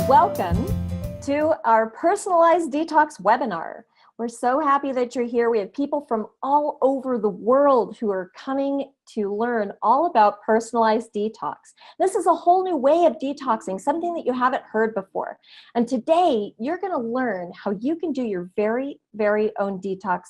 Welcome to our personalized detox webinar. We're so happy that you're here. We have people from all over the world who are coming to learn all about personalized detox. This is a whole new way of detoxing, something that you haven't heard before. And today, you're going to learn how you can do your very, very own detox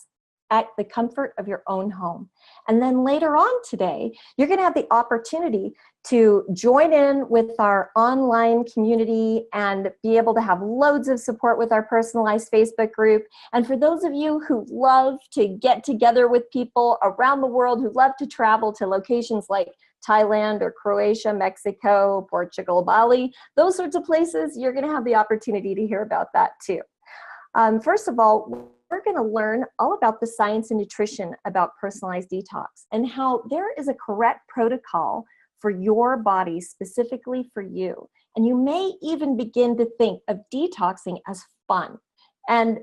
at the comfort of your own home. And then later on today, you're going to have the opportunity to join in with our online community and be able to have loads of support with our personalized Facebook group. And for those of you who love to get together with people around the world, who love to travel to locations like Thailand or Croatia, Mexico, Portugal, Bali, those sorts of places, you're going to have the opportunity to hear about that too. First of all, we're going to learn all about the science and nutrition about personalized detox and how there is a correct protocol for your body, specifically for you. And you may even begin to think of detoxing as fun. And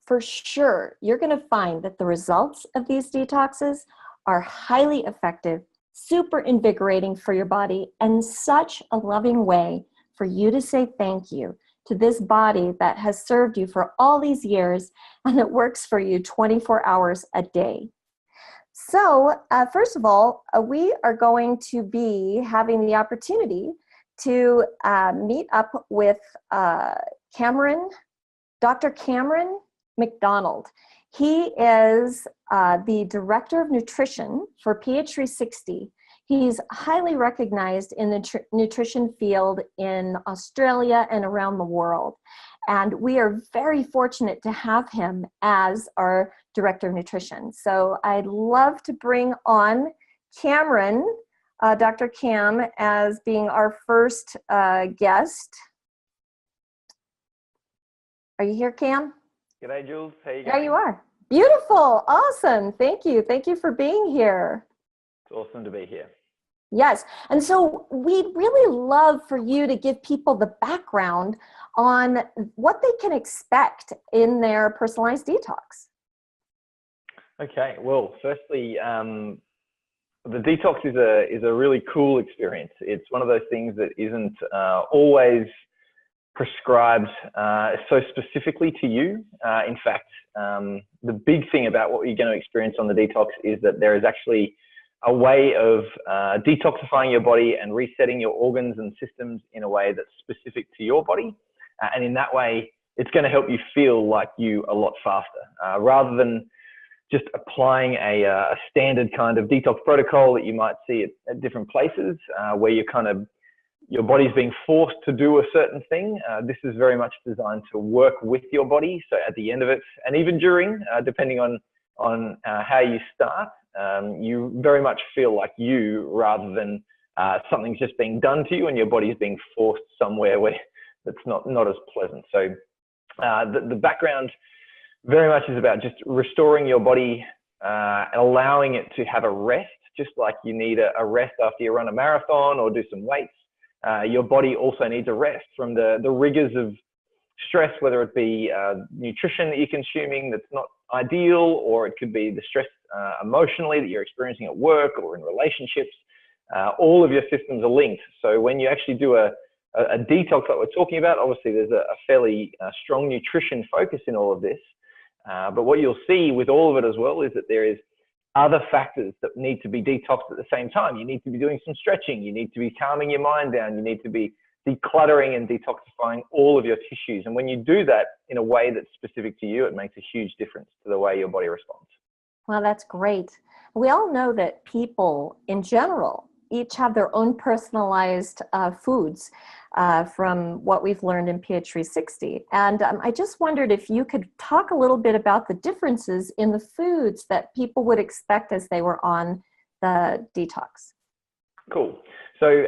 for sure, you're going to find that the results of these detoxes are highly effective, super invigorating for your body, and such a loving way for you to say thank you to this body that has served you for all these years and it works for you 24 hours a day. So first of all, we are going to be having the opportunity to meet up with Dr. Cameron McDonald. He is the Director of Nutrition for PH360. He's highly recognized in the nutrition field in Australia and around the world. And we are very fortunate to have him as our Director of Nutrition. So I'd love to bring on Cameron, Dr. Cam, as being our first guest. Are you here, Cam? G'day, Jules. How you going? There you are. Beautiful. Awesome. Thank you. Thank you for being here. It's awesome to be here. Yes. And so we'd really love for you to give people the background on what they can expect in their personalized detox. Okay. Well, firstly, the detox is a really cool experience. It's one of those things that isn't always prescribed so specifically to you. In fact, the big thing about what you're going to experience on the detox is that there is actually a way of detoxifying your body and resetting your organs and systems in a way that's specific to your body. And in that way, it's going to help you feel like you a lot faster, rather than just applying a standard kind of detox protocol that you might see at different places, where your body's being forced to do a certain thing. This is very much designed to work with your body. So at the end of it, and even during, depending on how you start, you very much feel like you, rather than something's just being done to you and your body's being forced somewhere where that's not as pleasant. So the background very much is about just restoring your body, allowing it to have a rest, just like you need a rest after you run a marathon or do some weights. Your body also needs a rest from the rigors of stress, whether it be nutrition that you're consuming that's not ideal, or it could be the stress emotionally that you're experiencing at work or in relationships. All of your systems are linked. So when you actually do a detox that we're talking about, obviously there's a fairly strong nutrition focus in all of this. But what you'll see with all of it as well is that there is other factors that need to be detoxed at the same time. You need to be doing some stretching. You need to be calming your mind down. You need to be decluttering and detoxifying all of your tissues. And when you do that in a way that's specific to you, it makes a huge difference to the way your body responds. Well, that's great. We all know that people in general each have their own personalized foods from what we've learned in PH360. And I just wondered if you could talk a little bit about the differences in the foods that people would expect as they were on the detox. Cool. So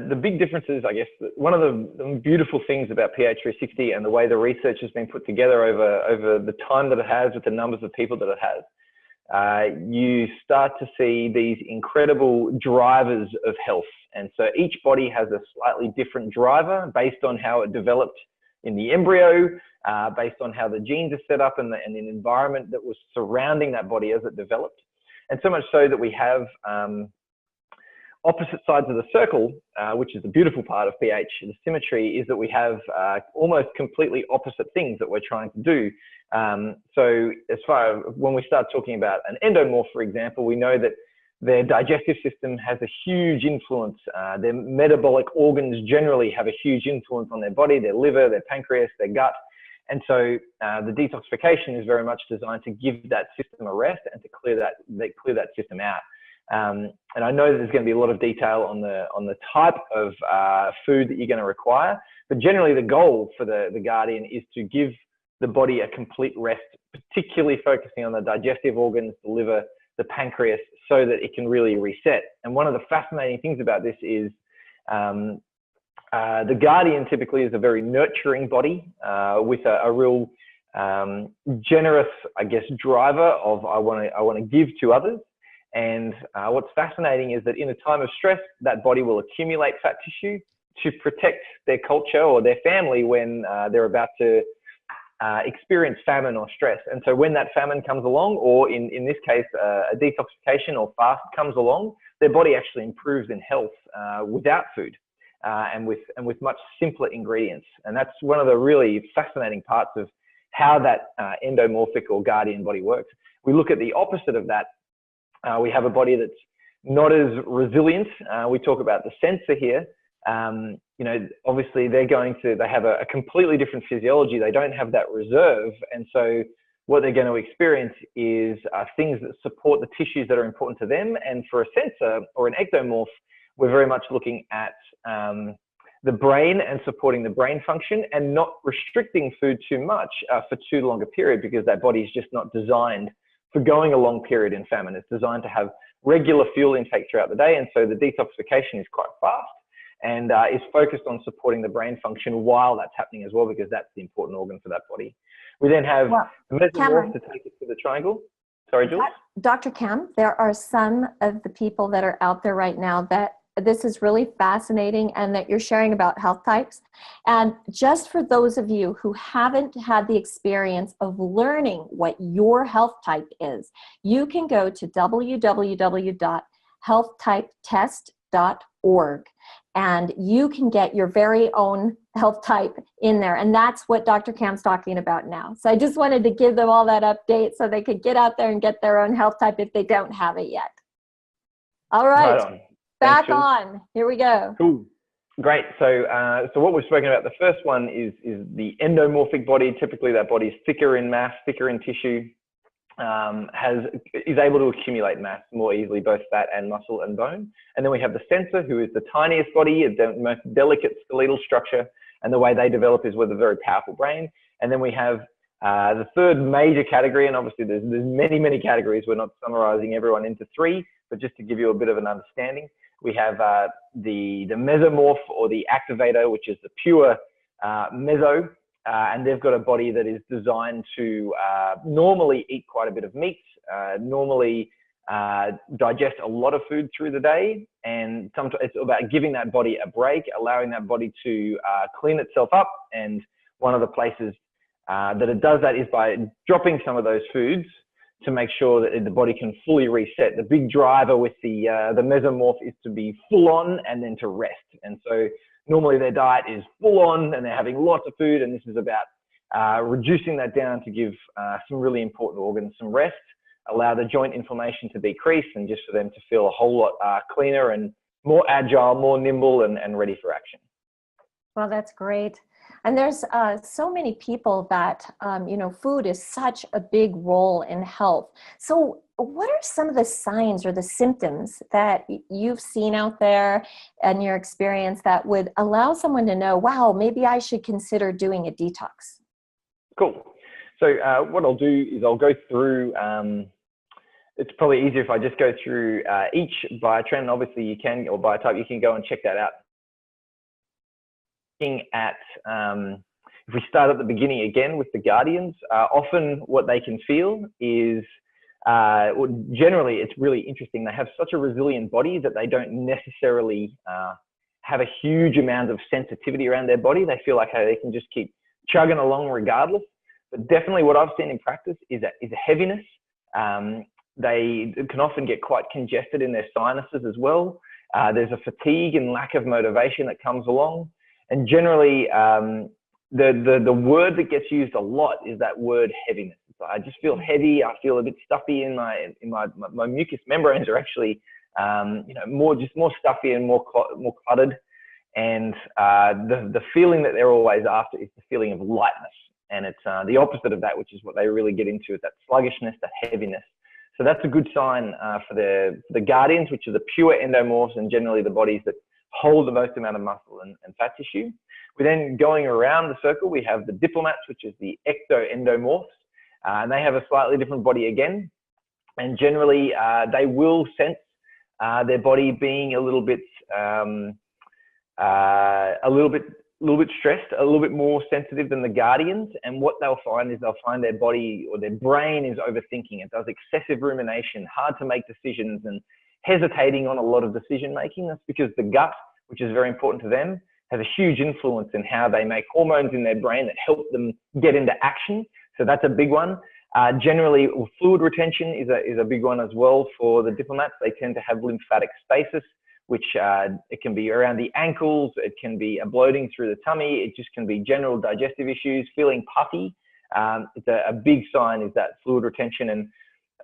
the big differences, I guess, one of the beautiful things about PH360 and the way the research has been put together over the time that it has, with the numbers of people that it has, you start to see these incredible drivers of health. And so each body has a slightly different driver based on how it developed in the embryo, based on how the genes are set up and the environment that was surrounding that body as it developed. And so much so that we have opposite sides of the circle, which is the beautiful part of pH, the symmetry, is that we have almost completely opposite things that we're trying to do. So as far as when we start talking about an endomorph, for example, we know that their digestive system has a huge influence. Their metabolic organs generally have a huge influence on their body, their liver, their pancreas, their gut. And so the detoxification is very much designed to give that system a rest and to clear that system out. And I know that there's going to be a lot of detail on the type of food that you're going to require, but generally the goal for the Guardian is to give the body a complete rest, particularly focusing on the digestive organs, the liver, the pancreas, so that it can really reset. And one of the fascinating things about this is the Guardian typically is a very nurturing body with a real generous, I guess, driver of I want to give to others. And what's fascinating is that in a time of stress, that body will accumulate fat tissue to protect their culture or their family when they're about to experience famine or stress. And so when that famine comes along, or in this case, a detoxification or fast comes along, their body actually improves in health without food and with much simpler ingredients. And that's one of the really fascinating parts of how that endomorphic or Guardian body works. We look at the opposite of that. We have a body that's not as resilient. We talk about the sensor here. You know, obviously they have a completely different physiology. They don't have that reserve. And so what they're going to experience is things that support the tissues that are important to them. And for a sensor or an ectomorph, we're very much looking at the brain and supporting the brain function and not restricting food too much for too long a period, because that body is just not designed for going a long period in famine. It's designed to have regular fuel intake throughout the day. And so the detoxification is quite fast and is focused on supporting the brain function while that's happening as well, because that's the important organ for that body. We then have the mesomorph to take it to the triangle. Sorry, Jules? Dr. Cam, there are some of the people that are out there right now that this is really fascinating and that you're sharing about health types. And just for those of you who haven't had the experience of learning what your health type is, you can go to www.healthtypetest.org and you can get your very own health type in there. And that's what Dr. Cam's talking about now. So I just wanted to give them all that update so they could get out there and get their own health type if they don't have it yet. All right. Right on. Back Thanks, on. Here we go. Cool. Great. So what we've spoken about, the first one is the endomorphic body. Typically, that body is thicker in mass, thicker in tissue, is able to accumulate mass more easily, both fat and muscle and bone. And then we have the sensor, who is the tiniest body, the most delicate skeletal structure, and the way they develop is with a very powerful brain. And then we have the third major category, and obviously there's many categories. We're not summarizing everyone into three, but just to give you a bit of an understanding. We have the mesomorph or the activator, which is the pure meso, and they've got a body that is designed to normally eat quite a bit of meat, normally digest a lot of food through the day, and sometimes it's about giving that body a break, allowing that body to clean itself up. And one of the places that it does that is by dropping some of those foods to make sure that the body can fully reset. The big driver with the mesomorph is to be full on and then to rest. And so normally their diet is full on and they're having lots of food, and this is about reducing that down to give some really important organs some rest, allow the joint inflammation to decrease, and just for them to feel a whole lot cleaner and more agile, more nimble, and ready for action. Well, that's great. And there's so many people that, food is such a big role in health. So what are some of the signs or the symptoms that you've seen out there in your experience that would allow someone to know, wow, maybe I should consider doing a detox? Cool. So what I'll do is I'll go through, it's probably easier if I just go through each by trend. Obviously you can, or by type, you can go and check that out. Looking at, if we start at the beginning again with the Guardians, often what they can feel is, generally it's really interesting. They have such a resilient body that they don't necessarily have a huge amount of sensitivity around their body. They feel like they can just keep chugging along regardless. But definitely what I've seen in practice is a heaviness. They can often get quite congested in their sinuses as well. There's a fatigue and lack of motivation that comes along. And generally, the word that gets used a lot is that word heaviness. So I just feel heavy. I feel a bit stuffy in my mucous membranes are actually, more stuffy and more cluttered. And the feeling that they're always after is the feeling of lightness. And it's the opposite of that, which is what they really get into, is that sluggishness, that heaviness. So that's a good sign for the guardians, which are the pure endomorphs and generally the bodies that hold the most amount of muscle and fat tissue. We're then going around the circle. We have the diplomats, which is the ectoendomorphs, and they have a slightly different body again. And generally, they will sense their body being a little bit stressed, a little bit more sensitive than the guardians. And what they'll find is they'll find their body or their brain is overthinking. It does excessive rumination, hard to make decisions, and hesitating on a lot of decision making. That's because the gut, which is very important to them, has a huge influence in how they make hormones in their brain that help them get into action. So that's a big one. Generally, fluid retention is a big one as well for the diplomats. They tend to have lymphatic stasis, which it can be around the ankles, it can be a bloating through the tummy, it just can be general digestive issues, feeling puffy. It's a big sign is that fluid retention. And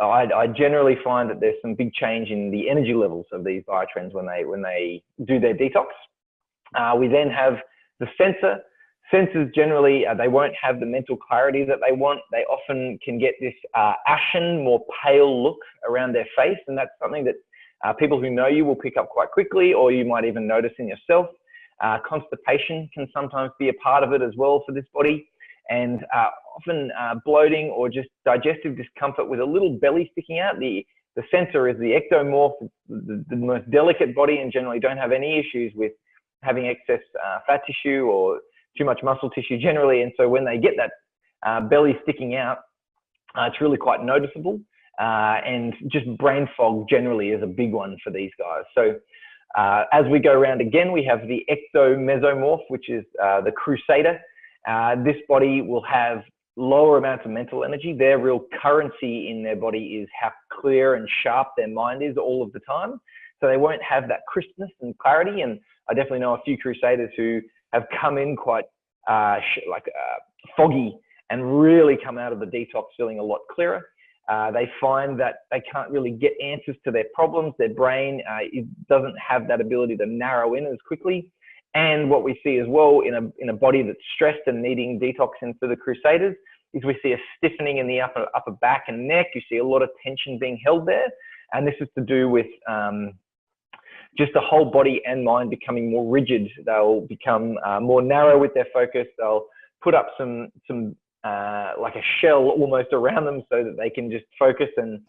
I generally find that there's some big change in the energy levels of these biotrends when they do their detox. We then have the sensor. Sensors generally, they won't have the mental clarity that they want. They often can get this ashen, more pale look around their face. And that's something that people who know you will pick up quite quickly, or you might even notice in yourself. Constipation can sometimes be a part of it as well for this body. And often bloating or just digestive discomfort with a little belly sticking out. The sensor is the ectomorph, the most delicate body, and generally don't have any issues with having excess fat tissue or too much muscle tissue generally. And so when they get that belly sticking out, it's really quite noticeable. And just brain fog generally is a big one for these guys. So as we go around again, we have the ectomesomorph, which is the crusader. This body will have lower amounts of mental energy. Their real currency in their body is how clear and sharp their mind is all of the time. So they won't have that crispness and clarity. And I definitely know a few crusaders who have come in quite foggy and really come out of the detox feeling a lot clearer. They find that they can't really get answers to their problems. Their brain doesn't have that ability to narrow in as quickly. And what we see as well in a body that's stressed and needing detoxing for the crusaders is we see a stiffening in the upper back and neck. You see a lot of tension being held there. And this is to do with just the whole body and mind becoming more rigid. They'll become more narrow with their focus. They'll put up some like a shell almost around them so that they can just focus, and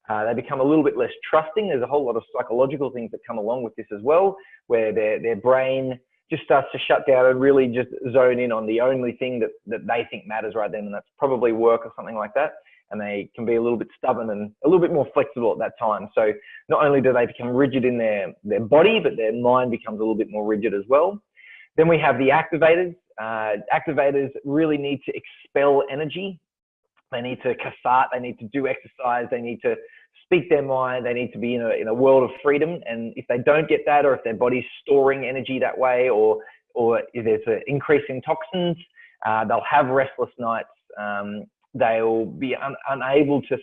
they become a little bit less trusting. There's a whole lot of psychological things that come along with this as well, where their brain just starts to shut down and really just zone in on the only thing that they think matters right then, and that's probably work or something like that. And they can be a little bit stubborn and a little bit more flexible at that time. So not only do they become rigid in their body, but their mind becomes a little bit more rigid as well. Then we have the activators. Activators really need to expel energy. They need to cassette, they need to do exercise, they need to speak their mind, they need to be in a world of freedom. And if they don't get that, or if their body's storing energy that way, or if there's an increase in toxins, they'll have restless nights. They'll be unable to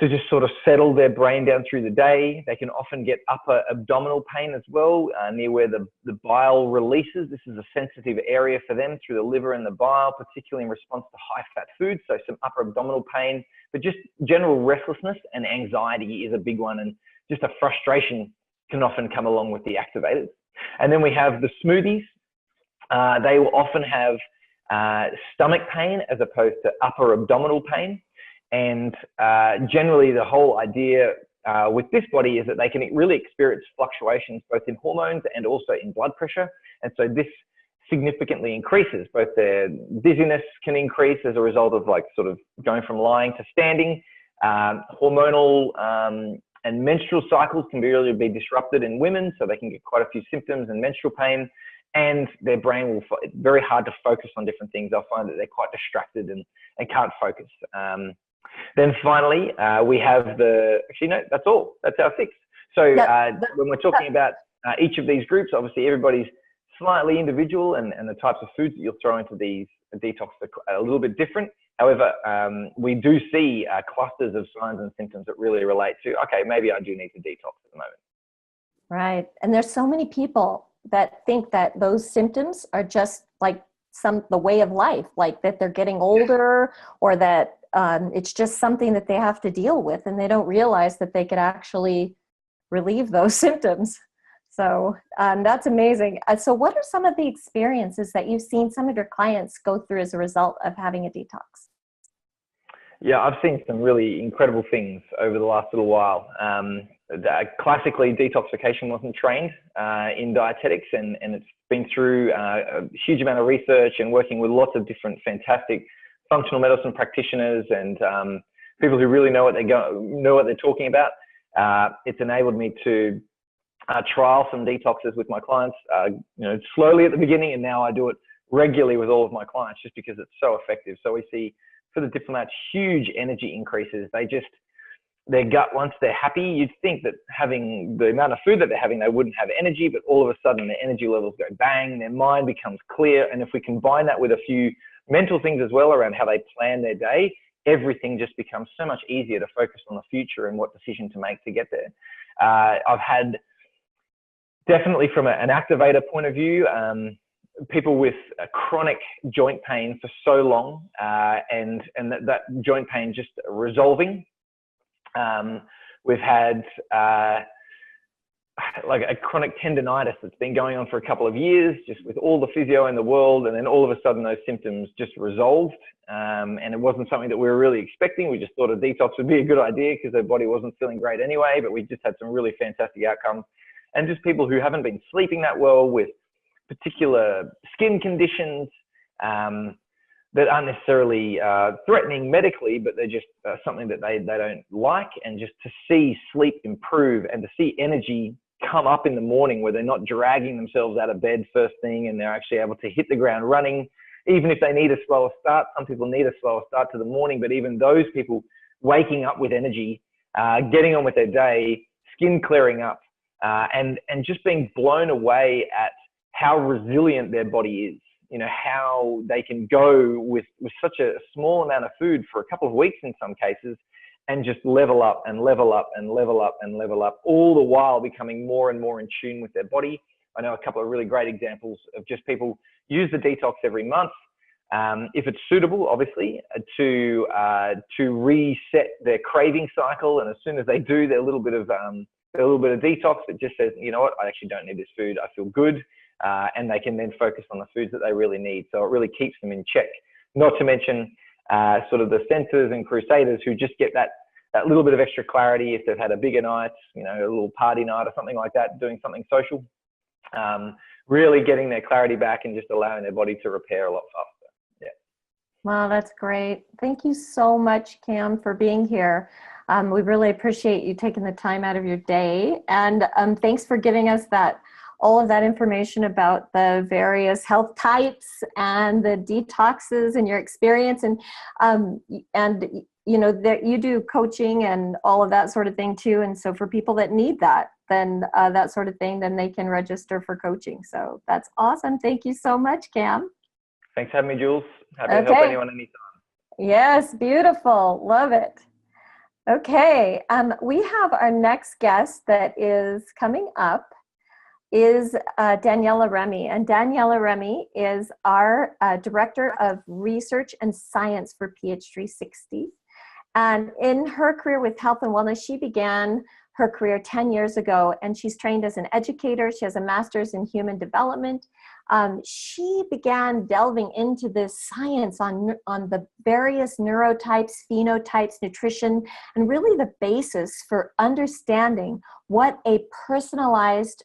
just sort of settle their brain down through the day. They can often get upper abdominal pain as well, near where the bile releases. This is a sensitive area for them through the liver and the bile, particularly in response to high-fat foods. So some upper abdominal pain, but just general restlessness and anxiety is a big one. And just a frustration can often come along with the activators. And then we have the smoothies. They will often have stomach pain as opposed to upper abdominal pain. And generally the whole idea with this body is that they can really experience fluctuations both in hormones and also in blood pressure. And so this significantly increases. Both their dizziness can increase as a result of sort of going from lying to standing. Hormonal and menstrual cycles can really be disrupted in women, so they can get quite a few symptoms and menstrual pain. And their brain will find it very hard to focus on different things. They'll find that they're quite distracted and can't focus. Then finally, we have actually, no, that's all. That's our 6. So That, when we're talking about each of these groups, obviously everybody's slightly individual, and the types of foods that you'll throw into these detox are a little bit different. However, we do see clusters of signs and symptoms that really relate to, okay, maybe I do need to detox at the moment. right. And there's so many people that think that those symptoms are just like the way of life, like that they're getting older, or that it's just something that they have to deal with, and they don't realize that they could actually relieve those symptoms. So that's amazing. So what are some of the experiences that you've seen some of your clients go through as a result of having a detox? Yeah, I've seen some really incredible things over the last little while. Classically, detoxification wasn't trained in dietetics, and it's been through a huge amount of research and working with lots of different fantastic functional medicine practitioners and people who really know what they're talking about. It's enabled me to trial some detoxes with my clients, slowly at the beginning, and now I do it regularly with all of my clients just because it's so effective. So we see for the diplomats huge energy increases. Their gut, once they're happy, you'd think that having the amount of food that they're having, they wouldn't have energy, but all of a sudden their energy levels go bang, their mind becomes clear. And if we combine that with a few mental things as well around how they plan their day, everything just becomes so much easier to focus on the future and what decision to make to get there. I've had, definitely from an activator point of view, people with chronic joint pain for so long, and that joint pain just resolving. We've had like a chronic tendonitis that's been going on for a couple of years, just with all the physio in the world, and then all of a sudden those symptoms just resolved. And it wasn't something that we were really expecting. We just thought a detox would be a good idea because their body wasn't feeling great anyway, but we just had some really fantastic outcomes. And just people who haven't been sleeping that well, with particular skin conditions that aren't necessarily threatening medically, but they're just something that they don't like. And just to see sleep improve and to see energy come up in the morning where they're not dragging themselves out of bed first thing, and they're actually able to hit the ground running, even if they need a slower start. Some people need a slower start to the morning, but even those people waking up with energy, getting on with their day, skin clearing up, and just being blown away at how resilient their body is. You know, how they can go with such a small amount of food for a couple of weeks in some cases, and just level up and level up and level up and level up, all the while becoming more and more in tune with their body. I know a couple of really great examples of just people use the detox every month, if it's suitable, obviously, to reset their craving cycle. And as soon as they do their little bit of detox, it just says, you know what, I actually don't need this food. I feel good. And they can then focus on the foods that they really need. So it really keeps them in check. Not to mention sort of the centers and crusaders who just get that little bit of extra clarity if they've had a bigger night, you know, a little party night or something like that, doing something social, really getting their clarity back and just allowing their body to repair a lot faster. Yeah. Wow, that's great. Thank you so much, Cam, for being here. We really appreciate you taking the time out of your day. And thanks for giving us all of that information about the various health types and the detoxes and your experience, and you know that you do coaching and all of that sort of thing too. And so for people that need that, then that sort of thing, then they can register for coaching. So that's awesome. Thank you so much, Cam. Thanks for having me, Jules. Happy to help anyone anytime. Yes, beautiful. Love it. Okay, we have our next guest that is coming up is Daniela Remy. And Daniela Remy is our Director of Research and Science for PH360. And in her career with health and wellness, she began her career 10 years ago, and she's trained as an educator. She has a master's in human development. She began delving into this science on the various neurotypes, phenotypes, nutrition, and really the basis for understanding what a personalized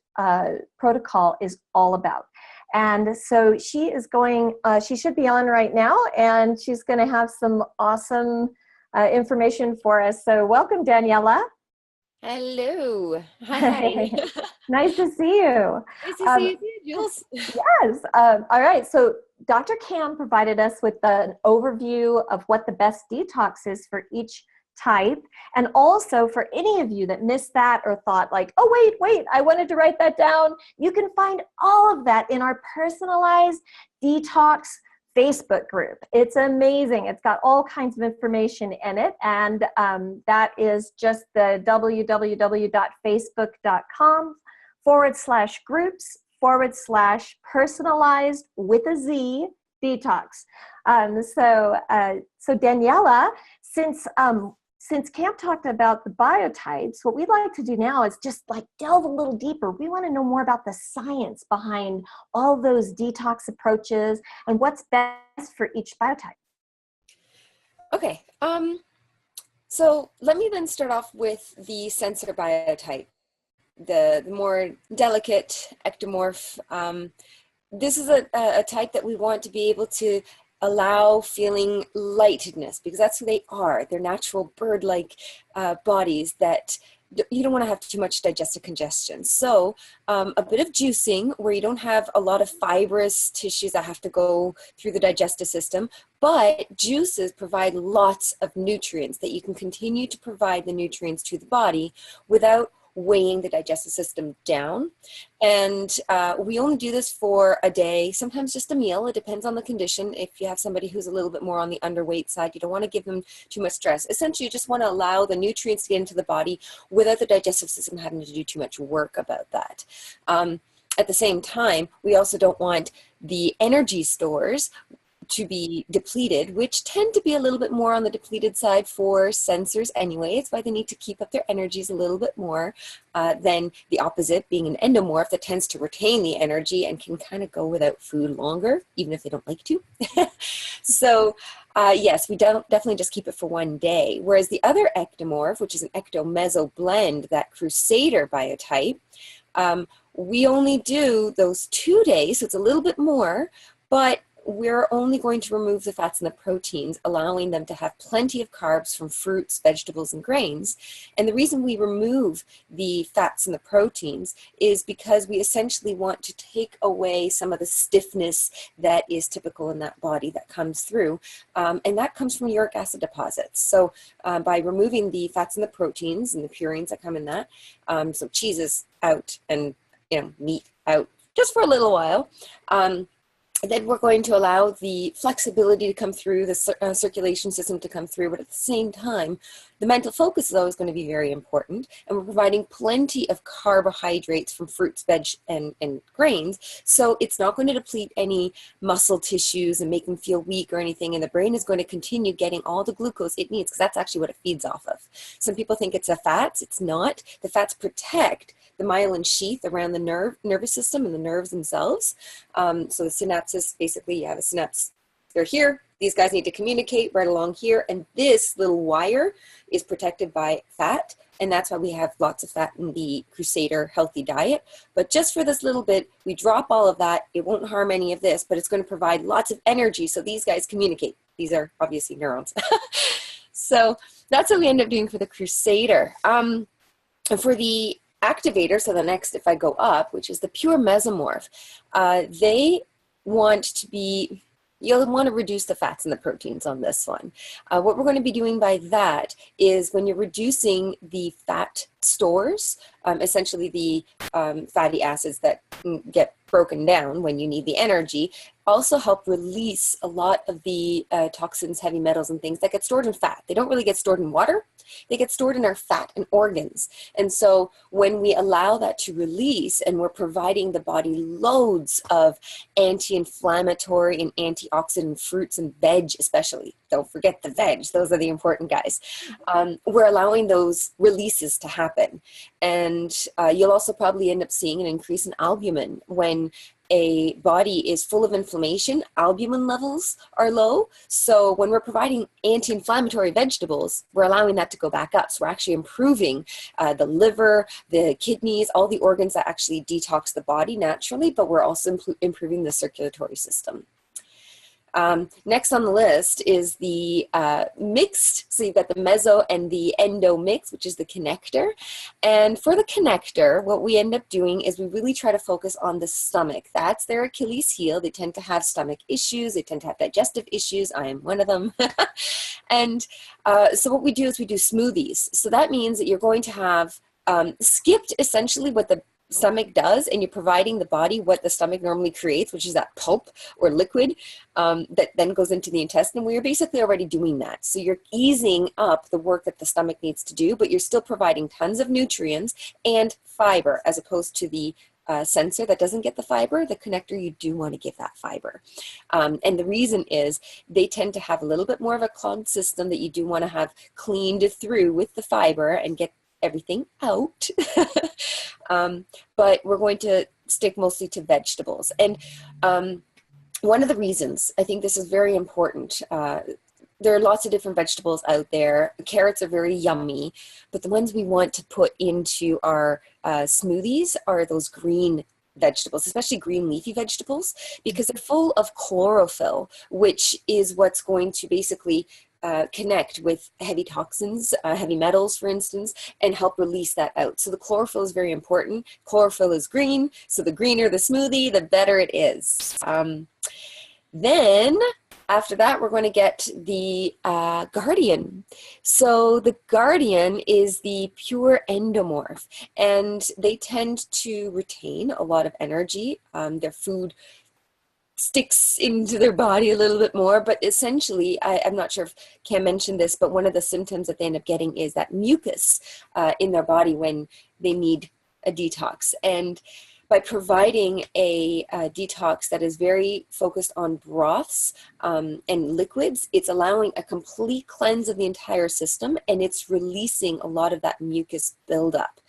protocol is all about. And so she is going, she should be on right now, and she's going to have some awesome information for us. So welcome, Daniela. Hello. Hi. Nice to see you. Nice to see you too, Jules. Yes. All right. So Dr. Cam provided us with an overview of what the best detox is for each type. And also for any of you that missed that or thought like, oh, wait, I wanted to write that down, you can find all of that in our personalized detox Facebook group. It's amazing. It's got all kinds of information in it. And that is just the www.facebook.com/groups/personalized with a Z detox. So Daniela, since Camp talked about the biotypes, what we'd like to do now is just like delve a little deeper. We want to know more about the science behind all those detox approaches and what's best for each biotype. Okay. So let me then start off with the sensor biotype, the more delicate ectomorph. This is a type that we want to be able to allow feeling lightedness, because that's who they are. They're natural bird-like bodies that you don't want to have too much digestive congestion. So a bit of juicing where you don't have a lot of fibrous tissues that have to go through the digestive system, but juices provide lots of nutrients that you can continue to provide the nutrients to the body without weighing the digestive system down. And we only do this for a day, sometimes just a meal. It depends on the condition. If you have somebody who's a little bit more on the underweight side, you don't want to give them too much stress. Essentially, you just want to allow the nutrients to get into the body without the digestive system having to do too much work about that. At the same time, we also don't want the energy stores to be depleted, which tend to be a little bit more on the depleted side for sensors anyway. It's why they need to keep up their energies a little bit more than the opposite, being an endomorph that tends to retain the energy and can kind of go without food longer, even if they don't like to. So yes, we definitely just keep it for one day. Whereas the other ectomorph, which is an ecto-meso blend, that crusader biotype, we only do those 2 days, so it's a little bit more, but we're only going to remove the fats and the proteins, allowing them to have plenty of carbs from fruits, vegetables, and grains. And the reason we remove the fats and the proteins is because we essentially want to take away some of the stiffness that is typical in that body that comes through. And that comes from uric acid deposits. So by removing the fats and the proteins and the purines that come in that, so cheeses out and meat out just for a little while, then we're going to allow the flexibility to come through, the circulation system to come through, but at the same time, the mental focus is always going to be very important, and we're providing plenty of carbohydrates from fruits, veg, and grains, so it's not going to deplete any muscle tissues and make them feel weak or anything, and the brain is going to continue getting all the glucose it needs, because that's actually what it feeds off of. Some people think it's the fats. It's not. The fats protect the myelin sheath around the nervous system and the nerves themselves. So the synapses, basically, you have a synapse. They're here. These guys need to communicate right along here. And this little wire is protected by fat. And that's why we have lots of fat in the Crusader healthy diet. But just for this little bit, we drop all of that. It won't harm any of this, but it's going to provide lots of energy so these guys communicate. These are obviously neurons. So that's what we end up doing for the Crusader. And for the activator, so the next, if I go up, which is the pure mesomorph, they want to be, you'll want to reduce the fats and the proteins on this one. What we're going to be doing by that is when you're reducing the fat stores, essentially the fatty acids that get broken down when you need the energy, also help release a lot of the toxins, heavy metals, and things that get stored in fat. They don't really get stored in water. They get stored in our fat and organs. And so when we allow that to release and we're providing the body loads of anti-inflammatory and antioxidant fruits and veg especially, don't forget the veg, those are the important guys, we're allowing those releases to happen. And you'll also probably end up seeing an increase in albumin. When a body is full of inflammation, albumin levels are low. So when we're providing anti-inflammatory vegetables, we're allowing that to go back up. So we're actually improving the liver, the kidneys, all the organs that actually detox the body naturally, but we're also improving the circulatory system. Next on the list is the mixed. So you've got the meso and the endo mix, which is the connector. And for the connector, what we end up doing is we really try to focus on the stomach. That's their Achilles heel. They tend to have stomach issues. They tend to have digestive issues. I am one of them. And so what we do is we do smoothies. So that means that you're going to have skipped essentially what the stomach does, and you're providing the body what the stomach normally creates, which is that pulp or liquid that then goes into the intestine. Well, you're basically already doing that. So you're easing up the work that the stomach needs to do, but you're still providing tons of nutrients and fiber, as opposed to the sensor that doesn't get the fiber. The connector, you do want to give that fiber. And the reason is they tend to have a little bit more of a clogged system that you do want to have cleaned through with the fiber and get everything out. But we're going to stick mostly to vegetables. And one of the reasons, I think this is very important, there are lots of different vegetables out there. Carrots are very yummy, but the ones we want to put into our smoothies are those green vegetables, especially green leafy vegetables, because they're full of chlorophyll, which is what's going to basically connect with heavy toxins, heavy metals, for instance, and help release that out. So the chlorophyll is very important. Chlorophyll is green, so the greener the smoothie, the better it is. Then after that, we're going to get the Guardian. So the Guardian is the pure endomorph, and they tend to retain a lot of energy. Their food sticks into their body a little bit more, but essentially, I'm not sure if Cam mentioned this, but one of the symptoms that they end up getting is that mucus in their body when they need a detox. And by providing a detox that is very focused on broths and liquids, it's allowing a complete cleanse of the entire system, and it's releasing a lot of that mucus buildup.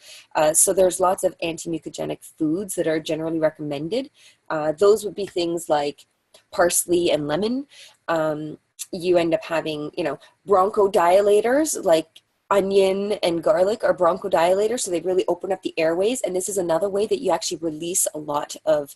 So there's lots of anti-mucogenic foods that are generally recommended. Those would be things like parsley and lemon. You end up having, bronchodilators like onion and garlic are bronchodilators, so they really open up the airways. And this is another way that you actually release a lot of,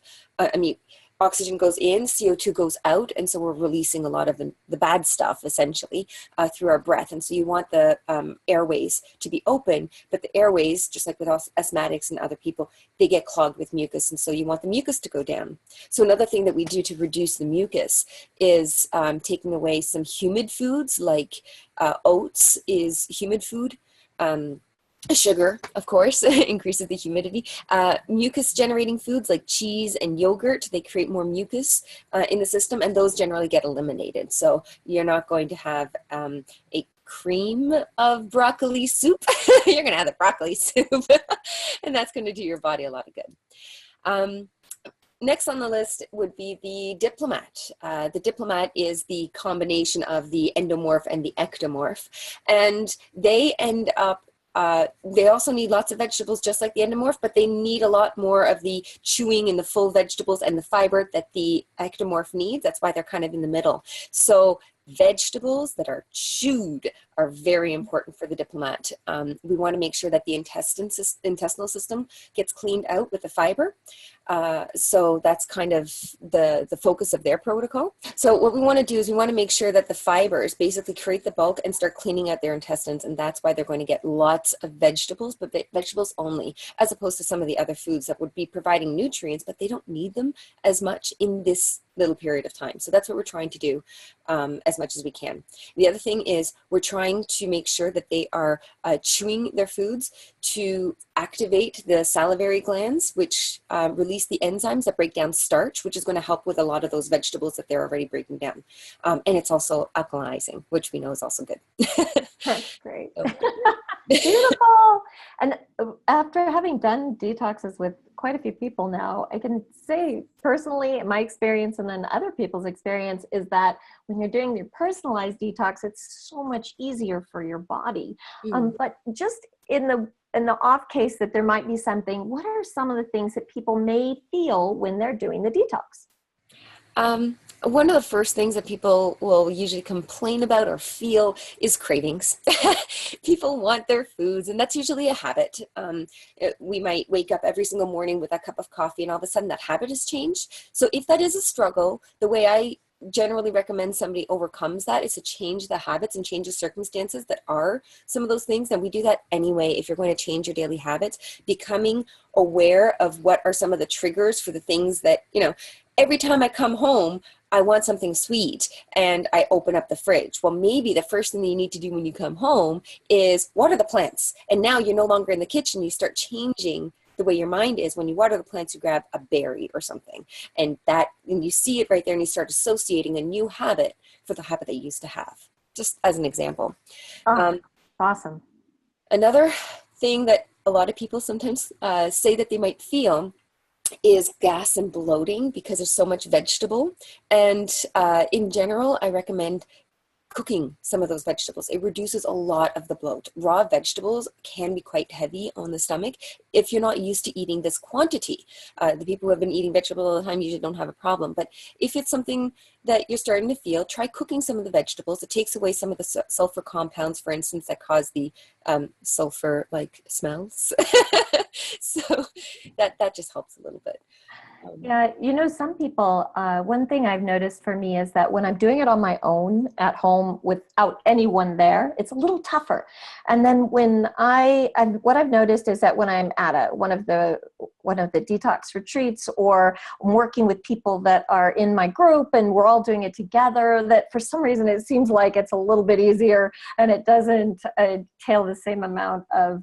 oxygen goes in, CO2 goes out, and so we're releasing a lot of the bad stuff, essentially, through our breath. And so you want the airways to be open, but the airways, just like with asthmatics and other people, they get clogged with mucus, and so you want the mucus to go down. So another thing that we do to reduce the mucus is taking away some humid foods, like oats is humid food. Sugar, of course, increases the humidity. Mucus generating foods like cheese and yogurt, they create more mucus in the system, and those generally get eliminated. So you're not going to have a cream of broccoli soup. You're going to have the broccoli soup, and that's going to do your body a lot of good. Next on the list would be the diplomat. The diplomat is the combination of the endomorph and the ectomorph, and they end up they also need lots of vegetables just like the endomorph, but they need a lot more of the chewing and the full vegetables and the fiber that the ectomorph needs. That's why they're kind of in the middle. So vegetables that are chewed are very important for the diplomat. We want to make sure that the intestinal system gets cleaned out with the fiber. So that's kind of the focus of their protocol. So what we want to do is we want to make sure that the fibers basically create the bulk and start cleaning out their intestines. And that's why they're going to get lots of vegetables, but vegetables only, as opposed to some of the other foods that would be providing nutrients, but they don't need them as much in this little period of time. So that's what we're trying to do as much as we can. The other thing is we're trying to make sure that they are chewing their foods to activate the salivary glands, which release the enzymes that break down starch, which is going to help with a lot of those vegetables that they're already breaking down. And it's also alkalizing, which we know is also good. That's great. Beautiful. And after having done detoxes with quite a few people now, I can say personally, my experience and then other people's experience is that when you're doing your personalized detox, it's so much easier for your body. But just in the off case that there might be something, what are some of the things that people may feel when they're doing the detox? One of the first things that people will usually complain about or feel is cravings. People want their foods, and that's usually a habit. We might wake up every single morning with a cup of coffee, and all of a sudden that habit has changed. So if that is a struggle, the way I generally recommend somebody overcomes that is to change the habits and change the circumstances that are some of those things. And we do that anyway. If you're going to change your daily habits, becoming aware of what are some of the triggers for the things that, you know, every time I come home, I want something sweet and I open up the fridge. Well, maybe the first thing that you need to do when you come home is water the plants. And now you're no longer in the kitchen. You start changing the way your mind is. When you water the plants, you grab a berry or something, and you see it right there, and you start associating a new habit for the habit that you used to have, just as an example. Awesome. Another thing that a lot of people sometimes say that they might feel is gas and bloating because there's so much vegetable. And in general, I recommend cooking some of those vegetables. It reduces a lot of the bloat. Raw vegetables can be quite heavy on the stomach if you're not used to eating this quantity. The people who have been eating vegetables all the time usually don't have a problem. But if it's something that you're starting to feel, try cooking some of the vegetables. It takes away some of the sulfur compounds, for instance, that cause the sulfur-like smells. So that just helps a little bit. Yeah, you know, some people, one thing I've noticed for me is that when I'm doing it on my own at home without anyone there, it's a little tougher. And then and what I've noticed is that when I'm at one of the detox retreats, or I'm working with people that are in my group and we're all doing it together, that for some reason it seems like it's a little bit easier and it doesn't entail the same amount of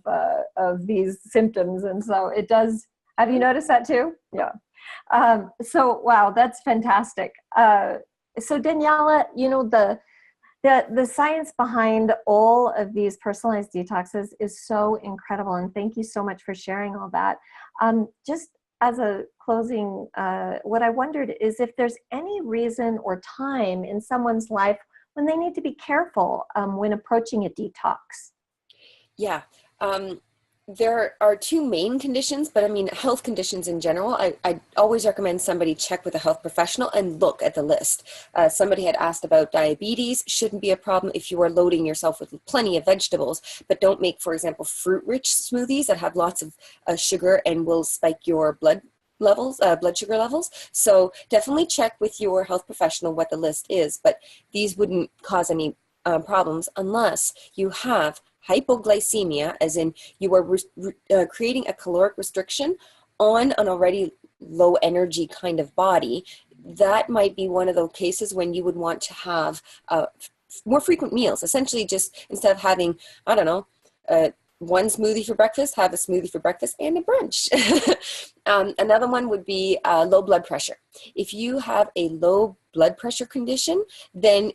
these symptoms. And so it does. Have you noticed that too? Yeah. So, wow, that's fantastic. So Daniela, you know, the science behind all of these personalized detoxes is so incredible. And thank you so much for sharing all that. Just as a closing, what I wondered is if there's any reason or time in someone's life when they need to be careful when approaching a detox. Yeah. There are two main conditions, but I mean, health conditions in general, I always recommend somebody check with a health professional and look at the list. Somebody had asked about diabetes. Shouldn't be a problem if you are loading yourself with plenty of vegetables, but don't make, for example, fruit-rich smoothies that have lots of sugar and will spike your blood sugar levels. So definitely check with your health professional what the list is, but these wouldn't cause any problems unless you have hypoglycemia, as in you are creating a caloric restriction on an already low energy kind of body. That might be one of those cases when you would want to have more frequent meals. Essentially, just instead of having, I don't know, one smoothie for breakfast, have a smoothie for breakfast and a brunch. Another one would be low blood pressure. If you have a low blood pressure condition, then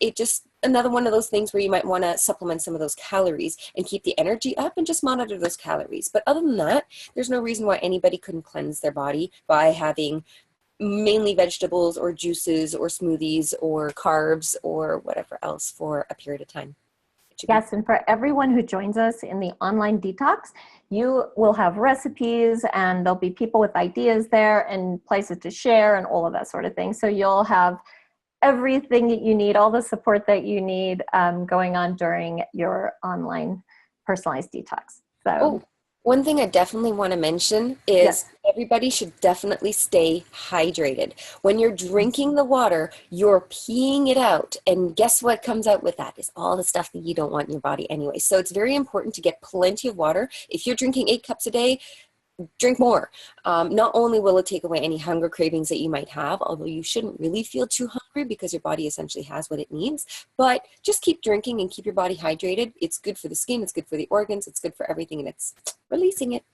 another one of those things where you might want to supplement some of those calories and keep the energy up and just monitor those calories. But other than that, there's no reason why anybody couldn't cleanse their body by having mainly vegetables or juices or smoothies or carbs or whatever else for a period of time. Yes, and for everyone who joins us in the online detox, you will have recipes and there'll be people with ideas there and places to share and all of that sort of thing. So you'll have everything that you need, all the support that you need going on during your online personalized detox. So, one thing I definitely want to mention is everybody should definitely stay hydrated. When you're drinking the water, you're peeing it out. And guess what comes out with that is all the stuff that you don't want in your body anyway. So it's very important to get plenty of water. If you're drinking 8 cups a day, drink more. Not only will it take away any hunger cravings that you might have, although you shouldn't really feel too hungry because your body essentially has what it needs, but just keep drinking and keep your body hydrated. It's good for the skin, it's good for the organs, it's good for everything, and it's releasing it.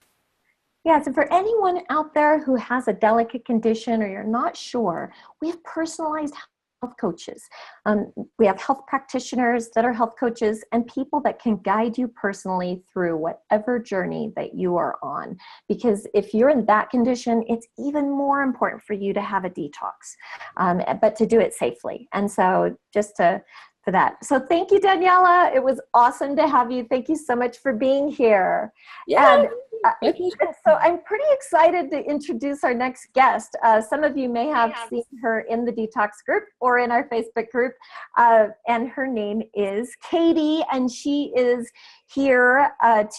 Yeah, so for anyone out there who has a delicate condition or you're not sure, we have personalized health coaches. We have health practitioners that are health coaches and people that can guide you personally through whatever journey that you are on. Because if you're in that condition, it's even more important for you to have a detox, but to do it safely. And so for that. So thank you, Daniela. It was awesome to have you. Thank you so much for being here. Yeah. And so I'm pretty excited to introduce our next guest. Some of you may have seen her in the Detox group or in our Facebook group. And her name is Katie, and she is here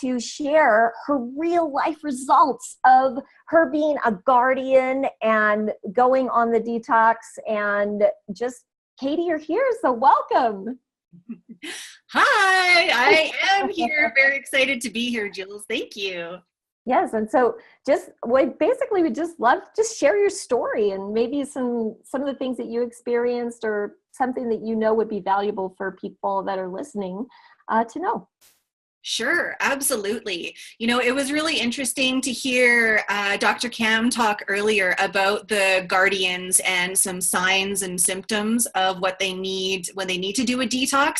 to share her real life results of her being a guardian and going on the detox and just Katie, you're here, so welcome. Hi, I am here. Very excited to be here, Jules. Thank you. Yes, and so we just love just share your story and maybe some of the things that you experienced or something that you know would be valuable for people that are listening to know. Sure, absolutely. You know, it was really interesting to hear Dr. Cam talk earlier about the guardians and some signs and symptoms of what they need when they need to do a detox,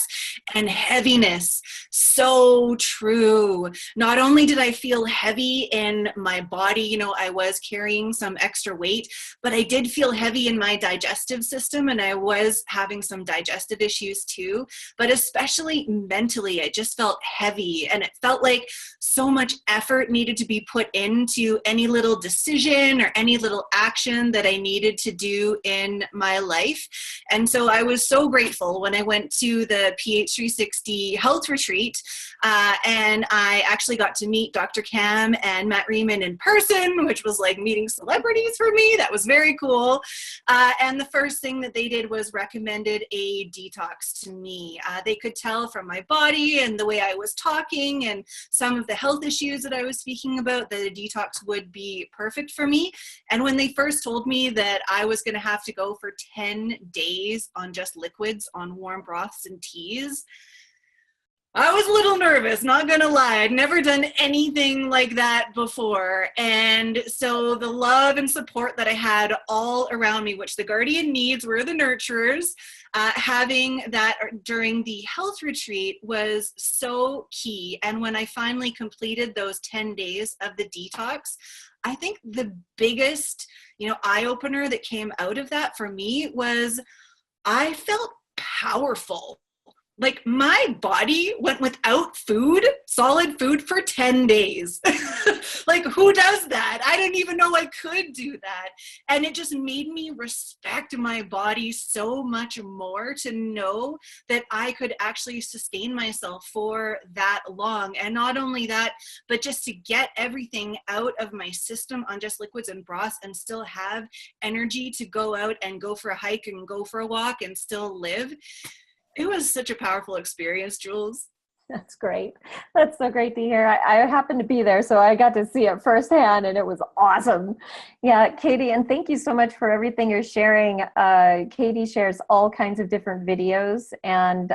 and heaviness. So true. Not only did I feel heavy in my body, you know, I was carrying some extra weight, but I did feel heavy in my digestive system, and I was having some digestive issues too, but especially mentally, I just felt heavy. And it felt like so much effort needed to be put into any little decision or any little action that I needed to do in my life. And so I was so grateful when I went to the PH360 health retreat, and I actually got to meet Dr. Cam and Matt Riemann in person, which was like meeting celebrities for me. That was very cool. And the first thing that they did was recommended a detox to me. They could tell from my body and the way I was talking and some of the health issues that I was speaking about that a detox would be perfect for me. And when they first told me that I was going to have to go for 10 days on just liquids, on warm broths and teas, I was a little nervous, not gonna lie. I'd never done anything like that before. And so the love and support that I had all around me, which the guardian needs were the nurturers, having that during the health retreat was so key. And when I finally completed those 10 days of the detox, I think the biggest, you know, eye-opener that came out of that for me was I felt powerful. Like my body went without food, solid food, for 10 days. Like, who does that? I didn't even know I could do that. And it just made me respect my body so much more to know that I could actually sustain myself for that long. And not only that, but just to get everything out of my system on just liquids and broths and still have energy to go out and go for a hike and go for a walk and still live. It was such a powerful experience, Jules. That's great. That's so great to hear. I happened to be there, so I got to see it firsthand, and it was awesome. Yeah, Katie, and thank you so much for everything you're sharing. Katie shares all kinds of different videos and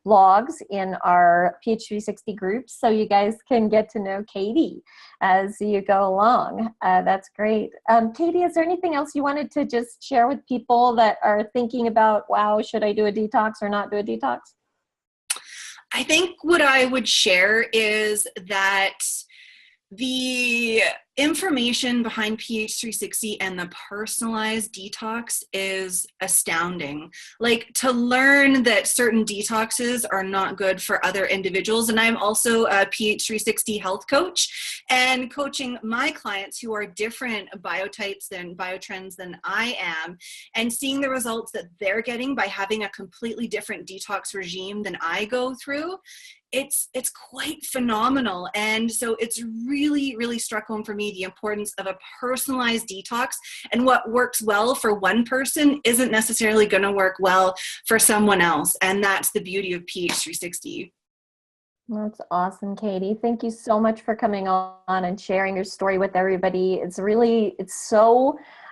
blogs in our PH360 groups, so you guys can get to know Katie as you go along. That's great. Katie, is there anything else you wanted to just share with people that are thinking about, wow, should I do a detox or not do a detox? I think what I would share is that the information behind PH360 and the personalized detox is astounding. Like, to learn that certain detoxes are not good for other individuals. And I'm also a PH360 health coach, and coaching my clients who are different biotypes and biotrends than I am, and seeing the results that they're getting by having a completely different detox regime than I go through. It's quite phenomenal. And so it's really, really struck home for me the importance of a personalized detox, and what works well for one person isn't necessarily going to work well for someone else. And that's the beauty of PH360. That's awesome, Katie. Thank you so much for coming on and sharing your story with everybody.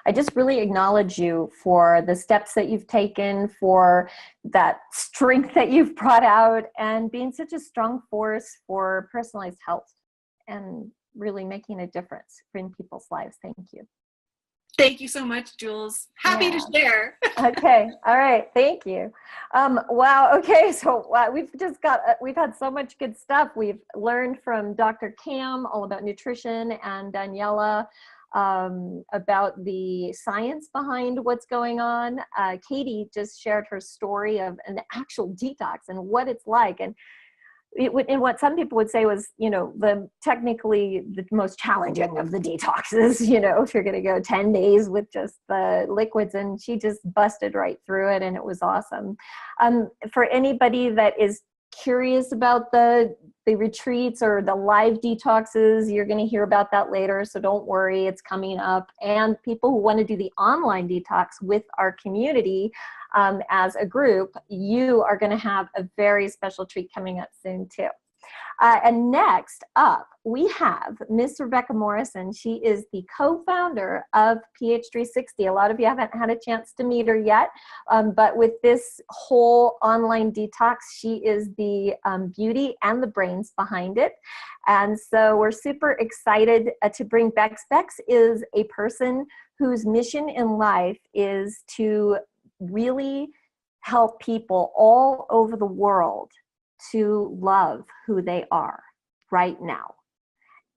I just really acknowledge you for the steps that you've taken, for that strength that you've brought out, and being such a strong force for personalized health and really making a difference in people's lives. Thank you. Thank you so much, Jules. Happy to share. Okay. All right. Thank you. Wow. Okay. So we've had so much good stuff. We've learned from Dr. Cam all about nutrition, and Daniela about the science behind what's going on. Katie just shared her story of an actual detox and what it's like. And what some people would say was, technically the most challenging of the detoxes, if you're going to go 10 days with just the liquids, and she just busted right through it, and it was awesome. For anybody that is curious about the the retreats or the live detoxes. You're going to hear about that later, so don't worry, it's coming up. And people who want to do the online detox with our community as a group, you are going to have a very special treat coming up soon too. And next up, we have Miss Rebecca Morrison. She is the co-founder of PH360. A lot of you haven't had a chance to meet her yet, but with this whole online detox, she is the beauty and the brains behind it. And so we're super excited to bring Bex. Bex is a person whose mission in life is to really help people all over the world to love who they are right now.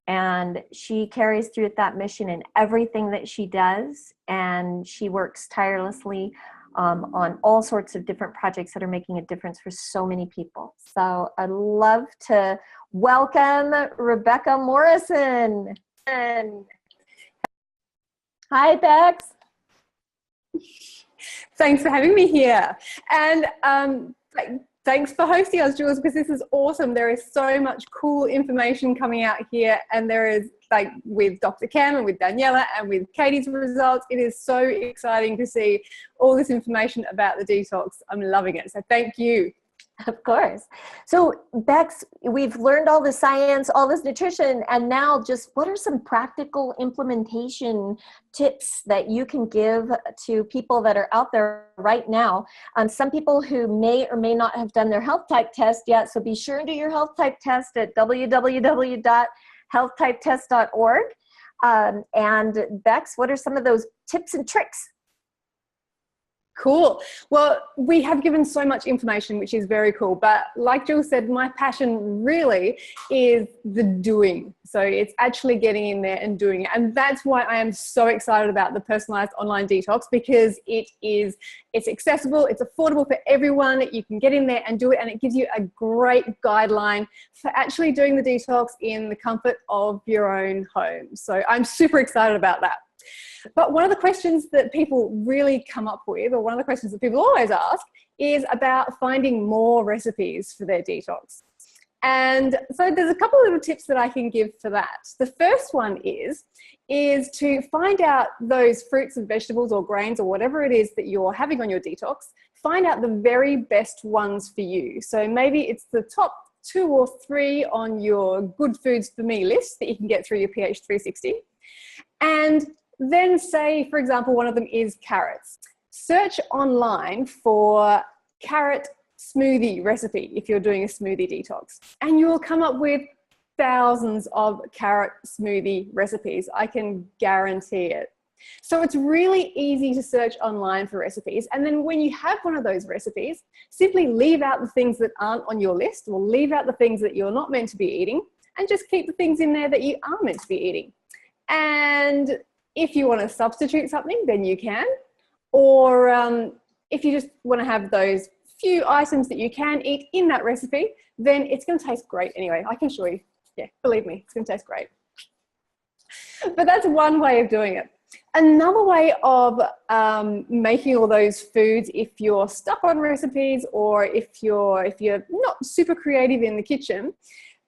And she carries through that mission in everything that she does. And she works tirelessly on all sorts of different projects that are making a difference for so many people. So I'd love to welcome Rebecca Morrison. Hi, Bex. Thanks for having me here. And thanks for hosting us, Jules, because this is awesome. There is so much cool information coming out here, and there is, like, with Dr. Cam and with Daniela and with Katie's results, it is so exciting to see all this information about the detox. I'm loving it. So thank you. Of course. So Bex, we've learned all the science, all this nutrition, and now just what are some practical implementation tips that you can give to people that are out there right now? Some people who may or may not have done their health type test yet, so be sure and do your health type test at www.healthtypetest.org. And Bex, what are some of those tips and tricks? Cool. Well, we have given so much information, which is very cool. But like Jill said, my passion really is the doing. So it's actually getting in there and doing it. And that's why I am so excited about the personalized online detox, because it's accessible, it's affordable for everyone. You can get in there and do it. And it gives you a great guideline for actually doing the detox in the comfort of your own home. So I'm super excited about that. But one of the questions that people really come up with, or one of the questions that people always ask, is about finding more recipes for their detox. And so there's a couple of little tips that I can give for that. The first one is to find out those fruits and vegetables or grains or whatever it is that you're having on your detox. Find out the very best ones for you. So maybe it's the top 2 or 3 on your good foods for me list that you can get through your PH360. And then say, for example, one of them is carrots. Search online for carrot smoothie recipe if you're doing a smoothie detox, and you will come up with thousands of carrot smoothie recipes. I can guarantee it. So it's really easy to search online for recipes, and then when you have one of those recipes, simply leave out the things that aren't on your list, or leave out the things that you're not meant to be eating, and just keep the things in there that you are meant to be eating. And if you want to substitute something, then you can. Or if you just want to have those few items that you can eat in that recipe, then it's going to taste great anyway. I can assure you. Yeah, believe me, it's going to taste great. But that's one way of doing it. Another way of making all those foods, if you're stuck on recipes or if you're not super creative in the kitchen,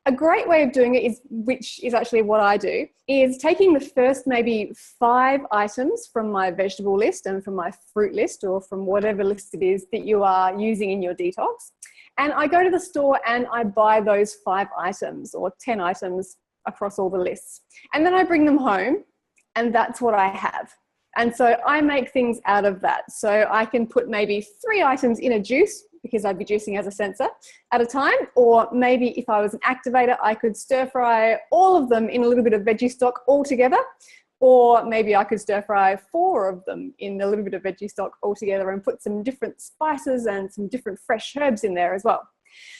a great way of doing it is, which is actually what I do, is taking the first maybe 5 items from my vegetable list and from my fruit list, or from whatever list it is that you are using in your detox. And I go to the store and I buy those 5 items or 10 items across all the lists. And then I bring them home, and that's what I have. And so I make things out of that. So I can put maybe 3 items in a juice, because I'd be juicing as a sensor at a time. Or maybe if I was an activator, I could stir fry all of them in a little bit of veggie stock all together. Or maybe I could stir fry 4 of them in a little bit of veggie stock all together and put some different spices and some different fresh herbs in there as well.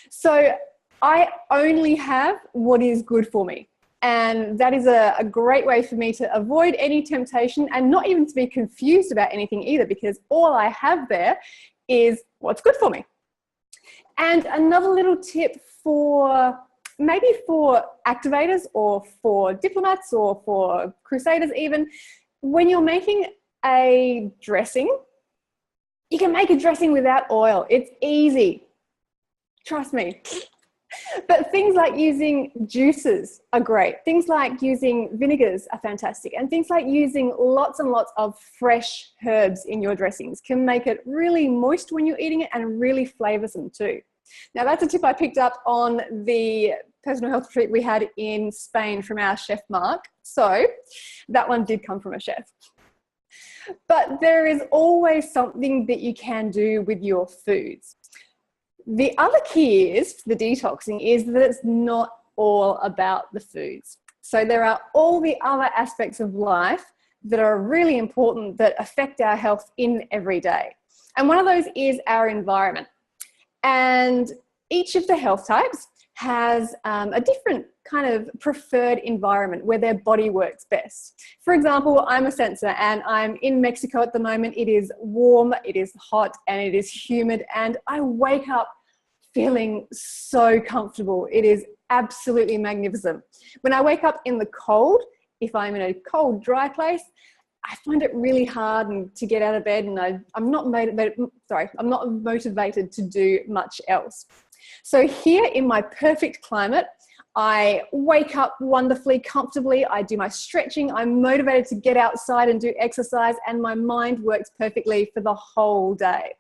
So I only have what is good for me. And that is a great way for me to avoid any temptation, and not even to be confused about anything either, because all I have there is what's good for me. And another little tip for maybe for activators or for diplomats or for crusaders even, when you're making a dressing, you can make a dressing without oil. It's easy. Trust me. But things like using juices are great. Things like using vinegars are fantastic. And things like using lots and lots of fresh herbs in your dressings can make it really moist when you're eating it and really flavoursome too. Now, that's a tip I picked up on the personal health retreat we had in Spain from our chef, Mark. So that one did come from a chef. But there is always something that you can do with your foods. The other key is the detoxing is that it's not all about the foods. So there are all the other aspects of life that are really important that affect our health in every day. And one of those is our environment. And each of the health types has a different kind of preferred environment where their body works best. For example, I'm a sensor and I'm in Mexico at the moment. It is warm, it is hot, and it is humid, and I wake up feeling so comfortable. It is absolutely magnificent. When I wake up in the cold, if I'm in a cold, dry place, I find it really hard to get out of bed, and I'm not motivated to do much else. So here in my perfect climate, I wake up wonderfully, comfortably, I do my stretching, I'm motivated to get outside and do exercise, and my mind works perfectly for the whole day.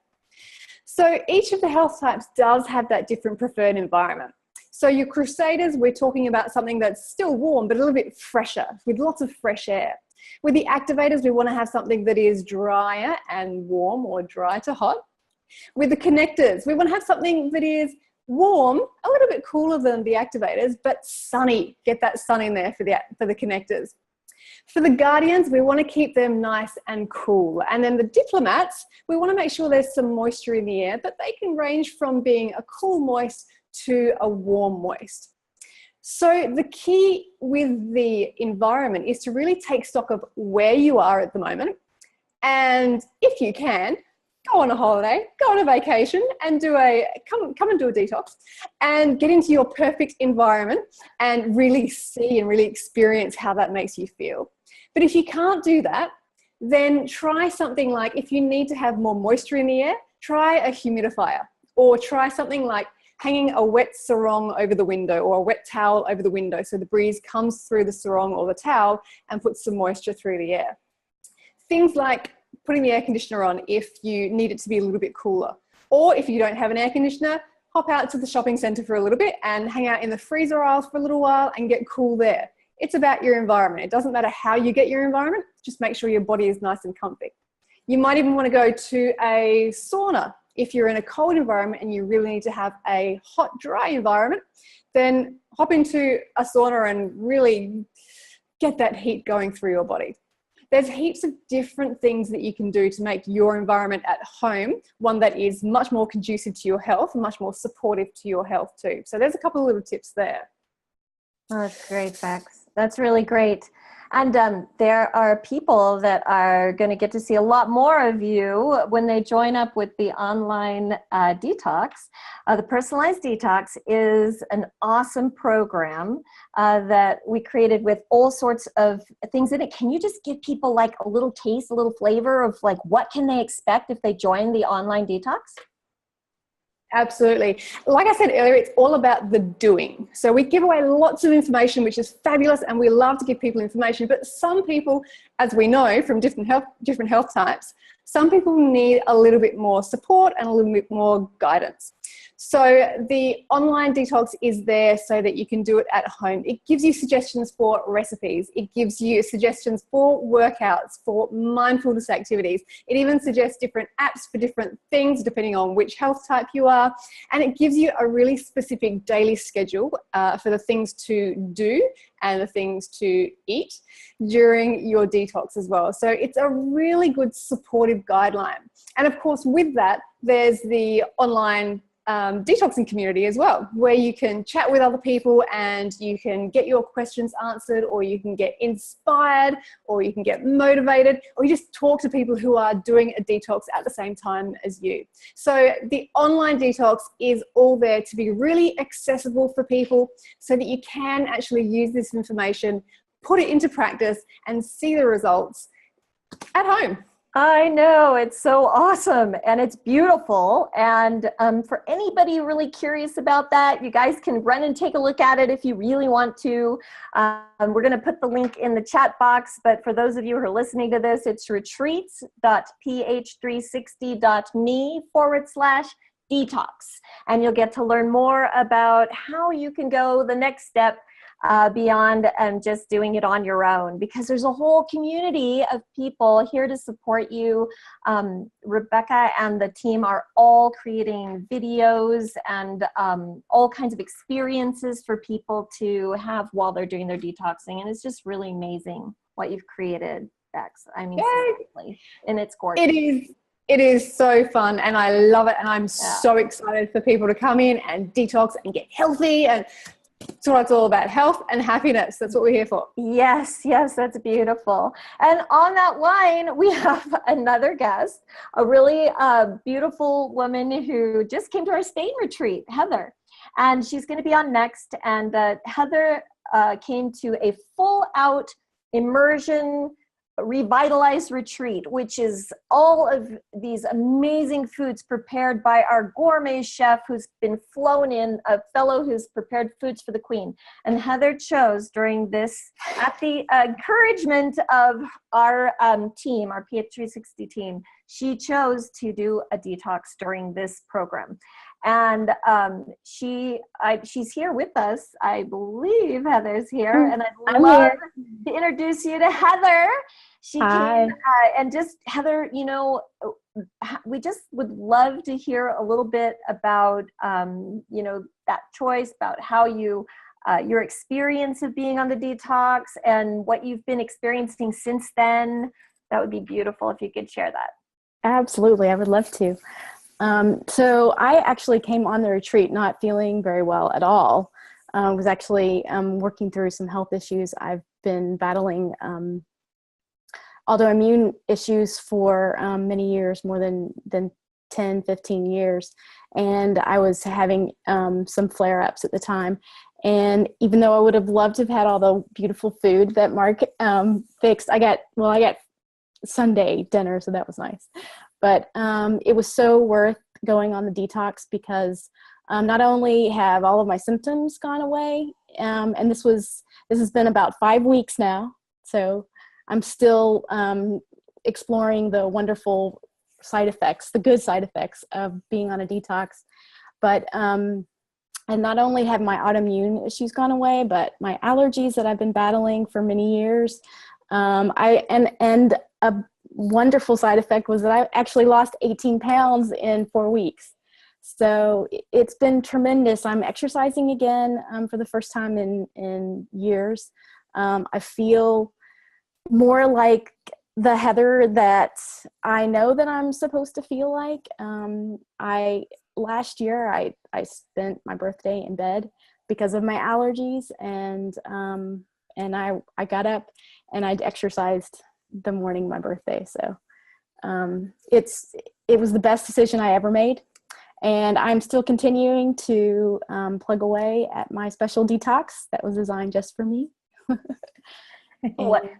So each of the health types does have that different preferred environment. So your Crusaders, we're talking about something that's still warm, but a little bit fresher, with lots of fresh air. With the Activators, we want to have something that is drier and warm, or dry to hot. With the Connectors, we want to have something that is warm, a little bit cooler than the Activators, but sunny. Get that sun in there for the Connectors. For the Guardians, we want to keep them nice and cool. And then the Diplomats, we want to make sure there's some moisture in the air, but they can range from being a cool moist to a warm moist. So the key with the environment is to really take stock of where you are at the moment. And if you can, go on a holiday, go on a vacation and come and do a detox and get into your perfect environment and really see and really experience how that makes you feel. But if you can't do that, then try something like, if you need to have more moisture in the air, try a humidifier, or try something like hanging a wet sarong over the window or a wet towel over the window so the breeze comes through the sarong or the towel and puts some moisture through the air. Things like putting the air conditioner on if you need it to be a little bit cooler. Or if you don't have an air conditioner, hop out to the shopping centre for a little bit and hang out in the freezer aisles for a little while and get cool there. It's about your environment. It doesn't matter how you get your environment, just make sure your body is nice and comfy. You might even want to go to a sauna. If you're in a cold environment and you really need to have a hot, dry environment, then hop into a sauna and really get that heat going through your body. There's heaps of different things that you can do to make your environment at home one that is much more conducive to your health and much more supportive to your health too. So there's a couple of little tips there. Oh, that's great, Bex. That's really great. And there are people that are going to get to see a lot more of you when they join up with the online detox. The Personalized Detox is an awesome program that we created with all sorts of things in it. Can you just give people like a little taste, a little flavor of like what can they expect if they join the online detox? Absolutely. Like I said earlier, it's all about the doing. So we give away lots of information, which is fabulous, and we love to give people information. But some people, as we know from different health types, some people need a little bit more support and a little bit more guidance. So the online detox is there so that you can do it at home. It gives you suggestions for recipes. It gives you suggestions for workouts, for mindfulness activities. It even suggests different apps for different things depending on which health type you are. And it gives you a really specific daily schedule for the things to do and the things to eat during your detox as well. So it's a really good supportive guideline. And of course, with that, there's the online detoxing community as well, where you can chat with other people and you can get your questions answered, or you can get inspired, or you can get motivated, or you just talk to people who are doing a detox at the same time as you. So the online detox is all there to be really accessible for people so that you can actually use this information, put it into practice and see the results at home. I know, it's so awesome and it's beautiful. And for anybody really curious about that, you guys can run and take a look at it if you really want to. We're going to put the link in the chat box, but for those of you who are listening to this, it's retreats.ph360.me/detox. And you'll get to learn more about how you can go the next step beyond just doing it on your own, because there's a whole community of people here to support you. Rebecca and the team are all creating videos and all kinds of experiences for people to have while they're doing their detoxing, and it's just really amazing what you've created, Bex. I mean, seriously, and it's gorgeous. It is so fun and I love it, and I'm so excited for people to come in and detox and get healthy, and that's what it's all about, health and happiness. That's what we're here for. Yes, that's beautiful. And on that line, we have another guest, a really beautiful woman who just came to our Spain retreat, Heather. And she's going to be on next. And Heather came to a full-out immersion revitalized retreat, which is all of these amazing foods prepared by our gourmet chef who's been flown in, a fellow who's prepared foods for the Queen. And Heather chose during this, at the encouragement of our team, our PH360 team, she chose to do a detox during this program. And she's here with us. I believe Heather's here, and I'd love to introduce you to Heather. She came, and just Heather, you know, we just would love to hear a little bit about, you know, that choice, about how you, your experience of being on the detox and what you've been experiencing since then. That would be beautiful if you could share that. Absolutely, I would love to. So I actually came on the retreat not feeling very well at all. I was actually working through some health issues. I've been battling autoimmune issues for many years, more than 10, 15 years. And I was having some flare-ups at the time. And even though I would have loved to have had all the beautiful food that Mark fixed, I got Sunday dinner, so that was nice. But it was so worth going on the detox because not only have all of my symptoms gone away, and this has been about 5 weeks now, so I'm still exploring the wonderful side effects, the good side effects of being on a detox. But and not only have my autoimmune issues gone away, but my allergies that I've been battling for many years. And a wonderful side effect was that I actually lost 18 pounds in 4 weeks. So it's been tremendous. I'm exercising again for the first time in years. I feel more like the Heather that I know that I'm supposed to feel like. Last year I spent my birthday in bed because of my allergies, and I got up and I exercised the morning of my birthday. So it was the best decision I ever made, and I'm still continuing to plug away at my special detox that was designed just for me.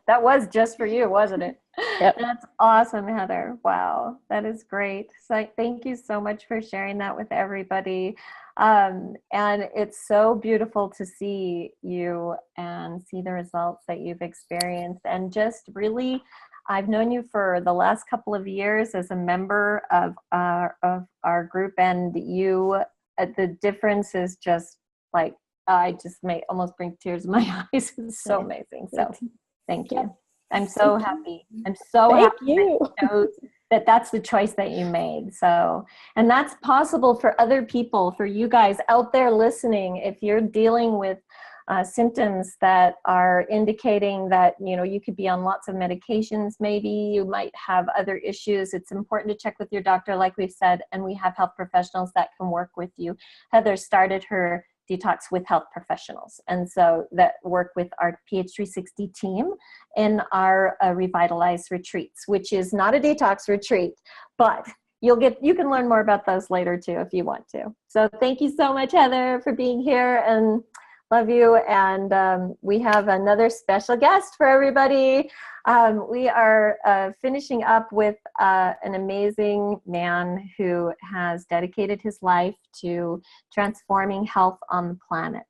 That was just for you, wasn't it? Yep. That's awesome, Heather. Wow, that is great. So thank you so much for sharing that with everybody. And it's so beautiful to see you and see the results that you've experienced. And just really, I've known you for the last couple of years as a member of our group, and you, the difference is just like, I just may almost bring tears in my eyes. It's so amazing. So thank you. I'm so happy. I'm so happy that you chose that that's the choice that you made. So, and that's possible for other people, for you guys out there listening. If you're dealing with symptoms that are indicating that, you know, you could be on lots of medications, maybe you might have other issues, it's important to check with your doctor, like we've said, and we have health professionals that can work with you. Heather started her detox with health professionals, and so that work with our PH360 team in our revitalized retreats, which is not a detox retreat, but you can learn more about those later too if you want to. So thank you so much, Heather, for being here, and love you. And we have another special guest for everybody. We are finishing up with an amazing man who has dedicated his life to transforming health on the planet.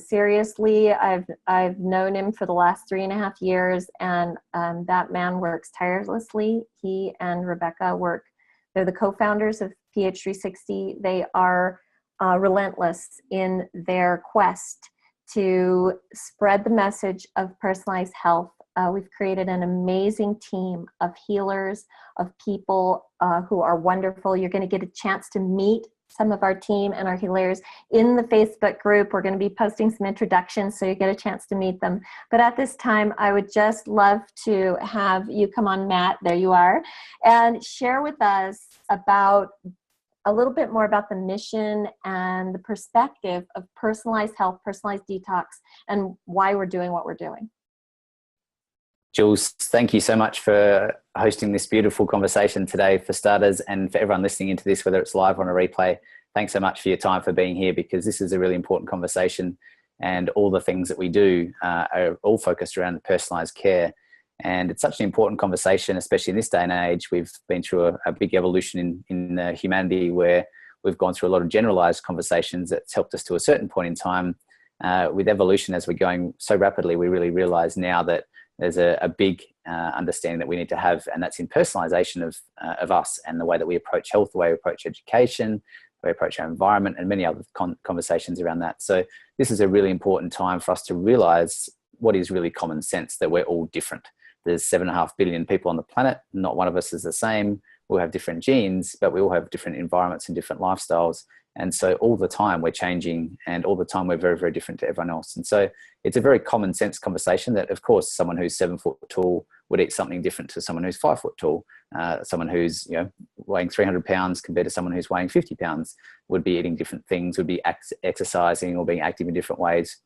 Seriously, I've known him for the last 3.5 years, and that man works tirelessly. He and Rebecca they're the co-founders of PH360. They are relentless in their quest to spread the message of personalized health. We've created an amazing team of healers, of people who are wonderful. You're going to get a chance to meet some of our team and our healers in the Facebook group. We're going to be posting some introductions so you get a chance to meet them. But at this time, I would just love to have you come on, Matt, there you are, and share with us about a little bit more about the mission and the perspective of personalized health, personalized detox, and why we're doing what we're doing. Jules, thank you so much for hosting this beautiful conversation today, for starters, and for everyone listening into this, whether it's live or on a replay. Thanks so much for your time, for being here, because this is a really important conversation, and all the things that we do are all focused around personalized care. And it's such an important conversation, especially in this day and age. We've been through a big evolution in humanity, where we've gone through a lot of generalized conversations that's helped us to a certain point in time. With evolution, as we're going so rapidly, we really realize now that there's a big understanding that we need to have, and that's in personalization of us and the way that we approach health, the way we approach education, the way we approach our environment, and many other conversations around that. So this is a really important time for us to realize what is really common sense, that we're all different. There's 7.5 billion people on the planet. Not one of us is the same. We'll have different genes, but we all have different environments and different lifestyles. And so all the time we're changing, and all the time we're very, very different to everyone else. And so it's a very common sense conversation that, of course, someone who's 7 foot tall would eat something different to someone who's 5 foot tall. Someone who's weighing 300 pounds compared to someone who's weighing 50 pounds would be eating different things, would be exercising or being active in different ways.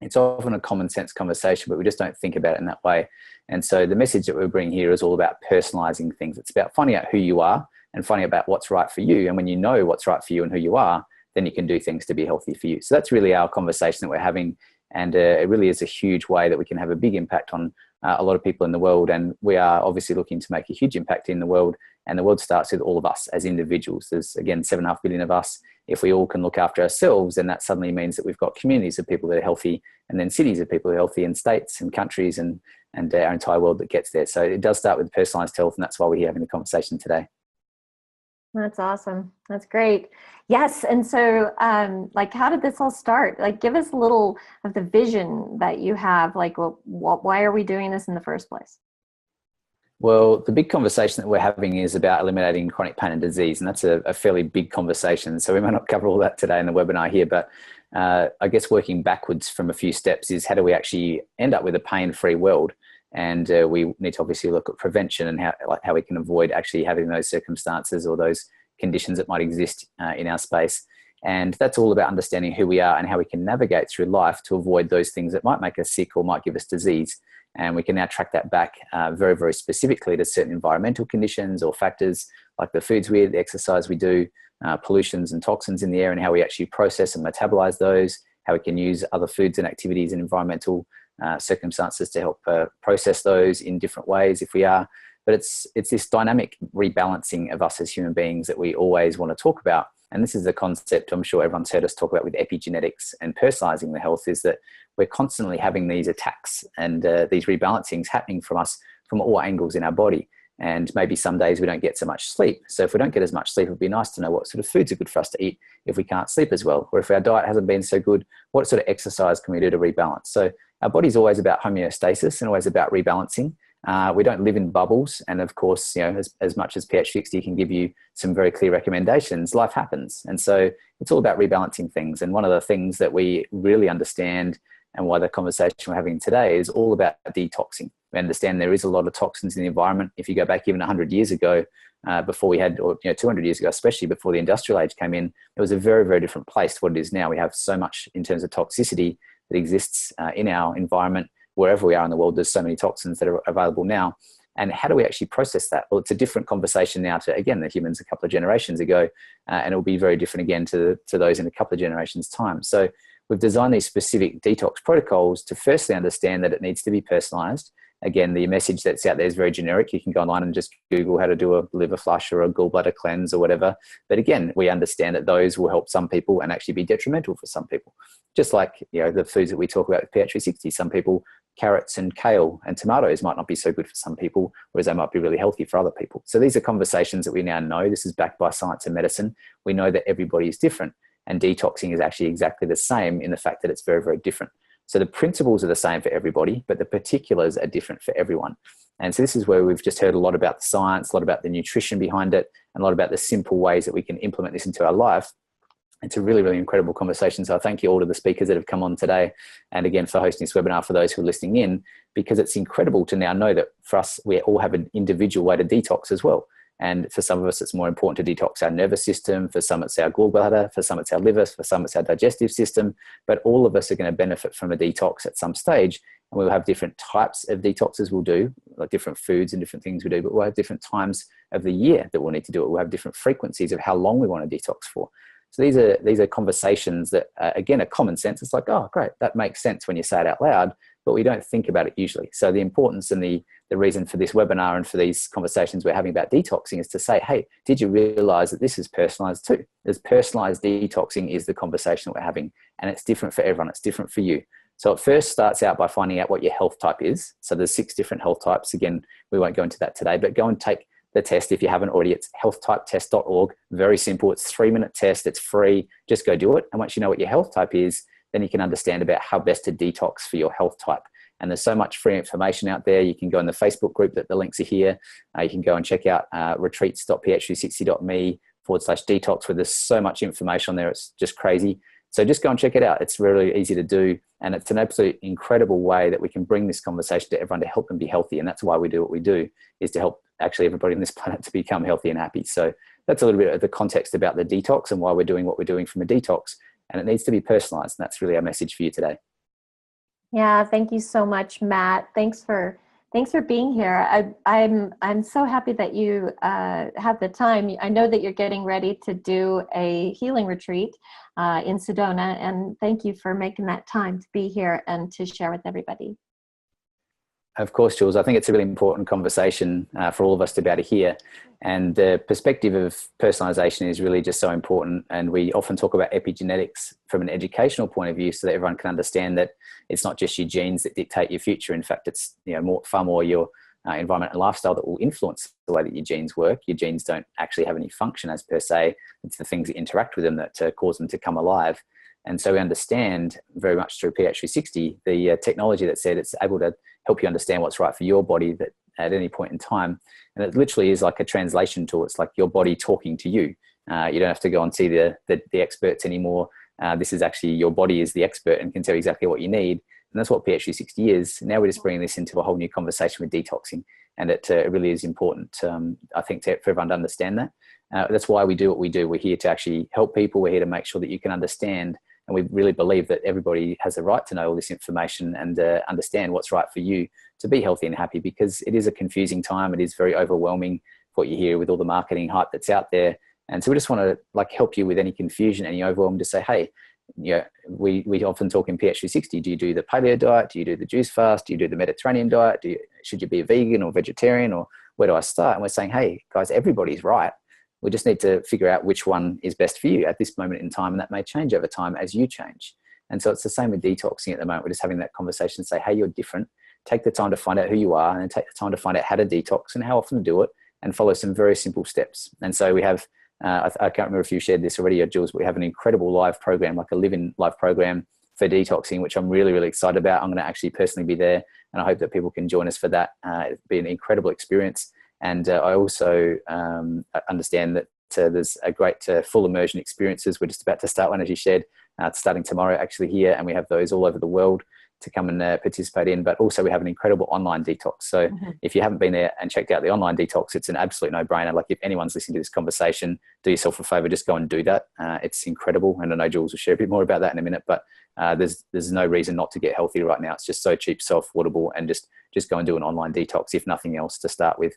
It's often a common sense conversation, but we just don't think about it in that way. And so the message that we're bringing here is all about personalizing things. It's about finding out who you are and finding out what's right for you. And when you know what's right for you and who you are, then you can do things to be healthy for you. So that's really our conversation that we're having. And it really is a huge way that we can have a big impact on a lot of people in the world. And we are obviously looking to make a huge impact in the world. And the world starts with all of us as individuals. There's, again, 7.5 billion of us. If we all can look after ourselves, then that suddenly means that we've got communities of people that are healthy, and then cities of people who are healthy, and states and countries and our entire world that gets there. So it does start with personalized health, and that's why we're here having the conversation today. That's awesome. That's great. Yes. And so, how did this all start? Give us a little of the vision that you have. Why are we doing this in the first place? Well, the big conversation that we're having is about eliminating chronic pain and disease, and that's a fairly big conversation. So we might not cover all that today in the webinar here, but I guess working backwards from a few steps is, how do we actually end up with a pain-free world? And we need to obviously look at prevention and how we can avoid actually having those circumstances or those conditions that might exist in our space. And that's all about understanding who we are and how we can navigate through life to avoid those things that might make us sick or might give us disease. And we can now track that back very, very specifically to certain environmental conditions or factors, like the foods we eat, the exercise we do, pollutions and toxins in the air, and how we actually process and metabolize those, how we can use other foods and activities and environmental circumstances to help process those in different ways if we are. But it's this dynamic rebalancing of us as human beings that we always want to talk about. And this is a concept I'm sure everyone's heard us talk about with epigenetics and personalizing the health, is that we're constantly having these attacks and these rebalancings happening from us from all angles in our body. And maybe some days we don't get so much sleep. So if we don't get as much sleep, it would be nice to know what sort of foods are good for us to eat if we can't sleep as well. Or if our diet hasn't been so good, what sort of exercise can we do to rebalance? So our body's always about homeostasis and always about rebalancing. We don't live in bubbles. And of course, as much as PH60 can give you some very clear recommendations, life happens. And so it's all about rebalancing things. And one of the things that we really understand, and why the conversation we're having today, is all about detoxing. We understand there is a lot of toxins in the environment. If you go back even 100 years ago, before we had, or 200 years ago, especially before the industrial age came in, it was a very, very different place to what it is now. We have so much in terms of toxicity that exists in our environment. Wherever we are in the world, there's so many toxins that are available now. And how do we actually process that? Well, it's a different conversation now to, again, the humans a couple of generations ago, and it will be very different again to those in a couple of generations' time. So we've designed these specific detox protocols to firstly understand that it needs to be personalized. Again, the message that's out there is very generic. You can go online and just Google how to do a liver flush or a gallbladder cleanse or whatever. But again, we understand that those will help some people and actually be detrimental for some people. Just like, you know, the foods that we talk about with PH360, some people, carrots and kale and tomatoes might not be so good for some people, whereas they might be really healthy for other people. So these are conversations that we now know. This is backed by science and medicine. We know that everybody is different, and detoxing is actually exactly the same in the fact that it's very, very different. So the principles are the same for everybody, but the particulars are different for everyone. And so this is where we've just heard a lot about the science, a lot about the nutrition behind it, and a lot about the simple ways that we can implement this into our life. It's a really, really incredible conversation. So I thank you all to the speakers that have come on today. And again, for hosting this webinar for those who are listening in, because it's incredible to now know that for us, we all have an individual way to detox as well. And for some of us, it's more important to detox our nervous system. For some, it's our gallbladder. For some, it's our liver. For some, it's our digestive system. But all of us are going to benefit from a detox at some stage. And we'll have different types of detoxes we'll do, like different foods and different things we do. But we'll have different times of the year that we'll need to do it. We'll have different frequencies of how long we want to detox for. So these are conversations that, again, are common sense. It's like, oh, great, that makes sense when you say it out loud, but we don't think about it usually. So the importance and the reason for this webinar and for these conversations we're having about detoxing is to say, hey, did you realize that this is personalized too? This personalized detoxing is the conversation that we're having, and it's different for everyone. It's different for you. So it first starts out by finding out what your health type is. So there's 6 different health types. Again, we won't go into that today, but go and take the test if you haven't already. It's healthtypetest.org. Very simple. It's a 3-minute test. It's free. Just go do it. And once you know what your health type is, then you can understand about how best to detox for your health type. And there's so much free information out there. You can go in the Facebook group that the links are here. You can go and check out retreats.ph360.me/detox, where there's so much information on there. It's just crazy. So just go and check it out. It's really easy to do. And it's an absolute incredible way that we can bring this conversation to everyone to help them be healthy. And that's why we do what we do, is to help actually everybody on this planet to become healthy and happy. So that's a little bit of the context about the detox and why we're doing what we're doing from a detox. And it needs to be personalized. And that's really our message for you today. Yeah, thank you so much, Matt. Thanks for being here. I'm so happy that you have the time. I know that you're getting ready to do a healing retreat in Sedona, and thank you for making that time to be here and to share with everybody. Of course, Jules. I think it's a really important conversation for all of us to be able to hear. And the perspective of personalization is really just so important. And we often talk about epigenetics from an educational point of view so that everyone can understand that it's not just your genes that dictate your future. In fact, it's far more your environment and lifestyle that will influence the way that your genes work. Your genes don't actually have any function as per se. It's the things that interact with them that cause them to come alive. And so we understand very much through PH360, the technology that said it's able to help you understand what's right for your body that at any point in time. And it literally is like a translation tool. It's like your body talking to you. You don't have to go and see the experts anymore. This is actually your body is the expert and can tell you exactly what you need. And that's what PH360 is. Now we're just bringing this into a whole new conversation with detoxing. And it really is important, I think, for everyone to understand that. That's why we do what we do. We're here to actually help people. We're here to make sure that you can understand. And we really believe that everybody has a right to know all this information and understand what's right for you to be healthy and happy, because it is a confusing time. It is very overwhelming what you hear with all the marketing hype that's out there. And so we just want to help you with any confusion, any overwhelm, to say, hey, we often talk in PH360, do you do the paleo diet? Do you do the juice fast? Do you do the Mediterranean diet? Should you be a vegan or vegetarian, or where do I start? And we're saying, hey, guys, everybody's right. We just need to figure out which one is best for you at this moment in time. And that may change over time as you change. And so it's the same with detoxing at the moment. We're just having that conversation, say, hey, you're different. Take the time to find out who you are, and then take the time to find out how to detox and how often to do it, and follow some very simple steps. And so we have, I can't remember if you shared this already, Jules, but we have an incredible live program, like a live-in live program for detoxing, which I'm really, really excited about. I'm going to actually personally be there, and I hope that people can join us for that. It'll be an incredible experience. And I also understand that there's a great full immersion experiences. We're just about to start one, as you shared, starting tomorrow actually here. And we have those all over the world to come and participate in. But also we have an incredible online detox. So if you haven't been there and checked out the online detox, it's an absolute no-brainer. Like if anyone's listening to this conversation, do yourself a favor, just go and do that. It's incredible. And I know Jules will share a bit more about that in a minute, but there's no reason not to get healthy right now. It's just so cheap, so affordable, and just go and do an online detox, if nothing else, to start with.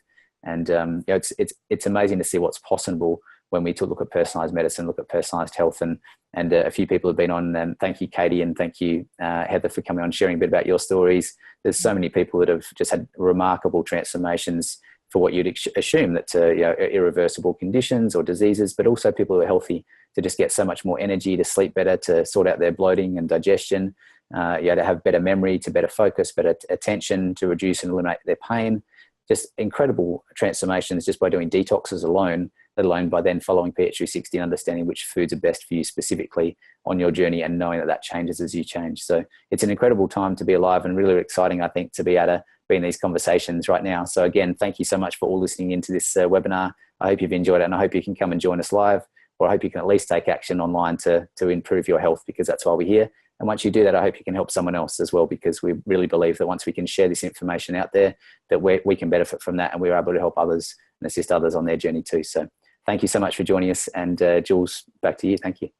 And it's amazing to see what's possible when we look at personalized medicine, look at personalized health, and and a few people have been on. And thank you, Katie, and thank you, Heather, for coming on, sharing a bit about your stories. There's so many people that have just had remarkable transformations for what you'd assume that irreversible conditions or diseases, but also people who are healthy to just get so much more energy, to sleep better, to sort out their bloating and digestion, to have better memory, to better focus, better attention, to reduce and eliminate their pain. Just incredible transformations just by doing detoxes alone, let alone by then following pH360 and understanding which foods are best for you specifically on your journey, and knowing that changes as you change. So it's an incredible time to be alive, and really exciting, I think, to be able to be in these conversations right now. So again, thank you so much for all listening into this webinar. I hope you've enjoyed it, and I hope you can come and join us live, or I hope you can at least take action online to improve your health, because that's why we're here. And once you do that, I hope you can help someone else as well, because we really believe that once we can share this information out there, that we can benefit from that, and we're able to help others and assist others on their journey too. So thank you so much for joining us. And Jules, back to you. Thank you.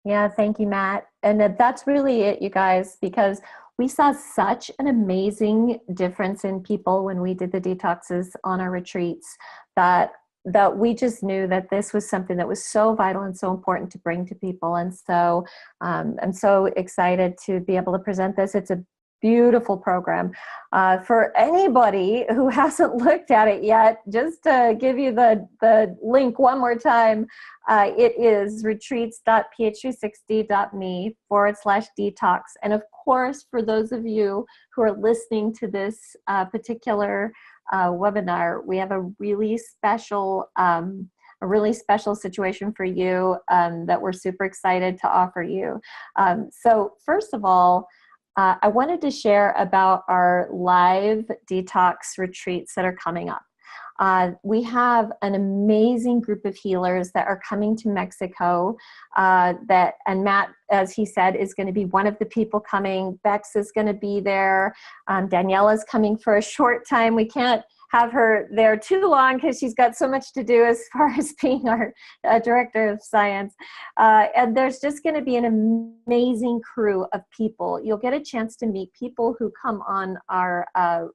Yeah, thank you, Matt. And that's really it, you guys, because we saw such an amazing difference in people when we did the detoxes on our retreats, that we just knew that this was something that was so vital and so important to bring to people. And so I'm so excited to be able to present this. It's a beautiful program. For anybody who hasn't looked at it yet, just to give you the link one more time, it is retreats.ph360.me/detox. And of course, for those of you who are listening to this particular webinar, we have a really special situation for you that we're super excited to offer you. So first of all, I wanted to share about our live detox retreats that are coming up. We have an amazing group of healers that are coming to Mexico, and Matt, as he said, is going to be one of the people coming. Bex is going to be there. Daniela's coming for a short time. We can't have her there too long because she's got so much to do as far as being our director of science. And there's just going to be an amazing crew of people. You'll get a chance to meet people who come on our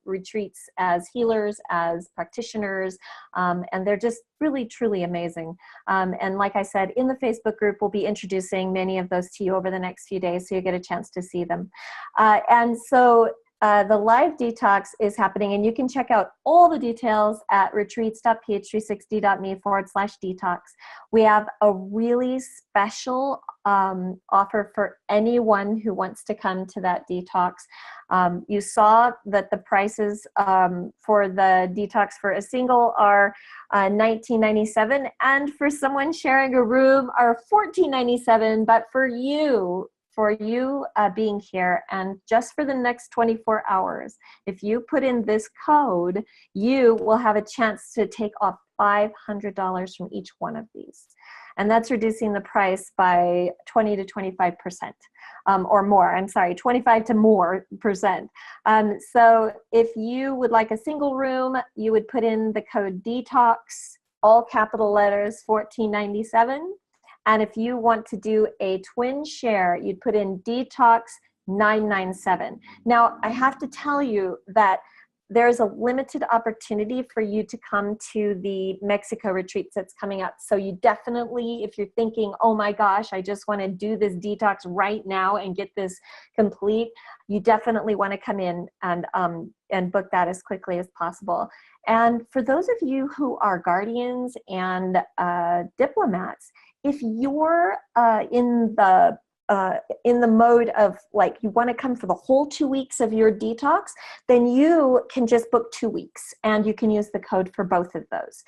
retreats as healers, as practitioners, and they're just really, truly amazing. And like I said, in the Facebook group, we'll be introducing many of those to you over the next few days, so you get a chance to see them. And so the live detox is happening, and you can check out all the details at retreats.ph360.me/detox. We have a really special offer for anyone who wants to come to that detox. You saw that the prices for the detox for a single are $19.97, and for someone sharing a room are $14.97. But for you being here, and just for the next 24 hours, if you put in this code, you will have a chance to take off $500 from each one of these. And that's reducing the price by 20 to 25%, or more. I'm sorry, 25 to more percent. So if you would like a single room, you would put in the code DETOX, all capital letters, $14.97. And if you want to do a twin share, you'd put in Detox $9.97. Now, I have to tell you that there's a limited opportunity for you to come to the Mexico retreats that's coming up. So you definitely, if you're thinking, oh my gosh, I just want to do this detox right now and get this complete, you definitely want to come in and book that as quickly as possible. And for those of you who are guardians and diplomats, if you're in the mode of like you want to come for the whole 2 weeks of your detox, then you can just book 2 weeks and you can use the code for both of those.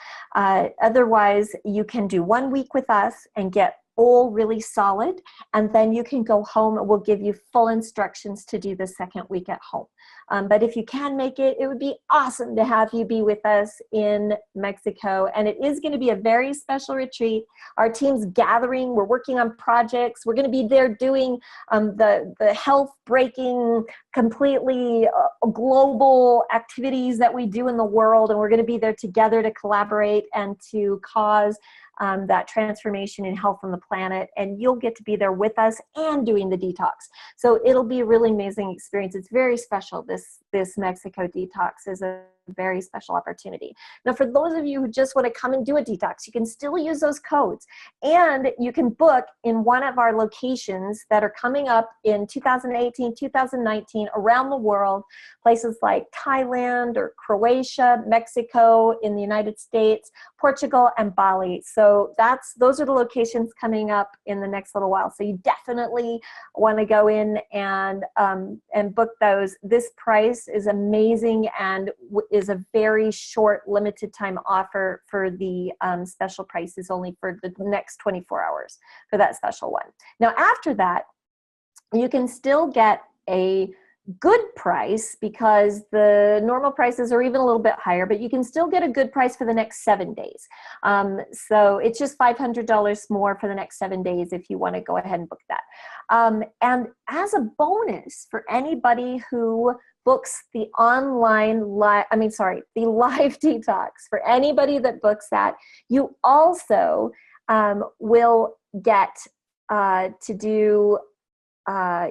Otherwise, you can do 1 week with us and get all really solid, and then you can go home and we'll give you full instructions to do the second week at home. But if you can make it, it would be awesome to have you be with us in Mexico. And it is going to be a very special retreat. Our team's gathering. We're working on projects. We're going to be there doing the health-breaking, completely global activities that we do in the world. And we're going to be there together to collaborate and to cause that transformation in health on the planet, and you'll get to be there with us and doing the detox. So it'll be a really amazing experience. It's very special. This Mexico detox is a very special opportunity. Now, for those of you who just want to come and do a detox, you can still use those codes, and you can book in one of our locations that are coming up in 2018, 2019 around the world, places like Thailand or Croatia, Mexico, in the United States, Portugal, and Bali. So those are the locations coming up in the next little while. So you definitely want to go in and book those. This price is amazing and is a very short, limited time offer for the special prices, only for the next 24 hours for that special one. Now, after that, you can still get a good price, because the normal prices are even a little bit higher, but you can still get a good price for the next 7 days. So it's just $500 more for the next 7 days if you want to go ahead and book that. And as a bonus for anybody who books the the live detox, for anybody that books that, you also will get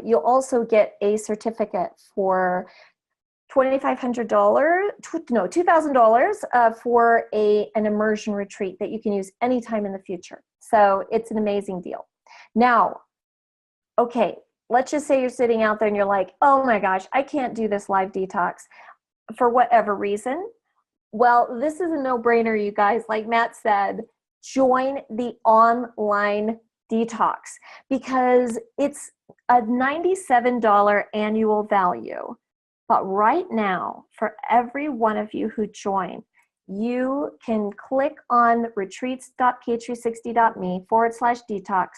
you'll also get a certificate for $2,000 for an immersion retreat that you can use anytime in the future. So it's an amazing deal. Now, okay, let's just say you're sitting out there and you're like, oh my gosh, I can't do this live detox for whatever reason. Well, this is a no-brainer, you guys. Like Matt said, join the online detox, because it's a $97 annual value. But right now, for every one of you who join, you can click on retreats.ph360.me/detox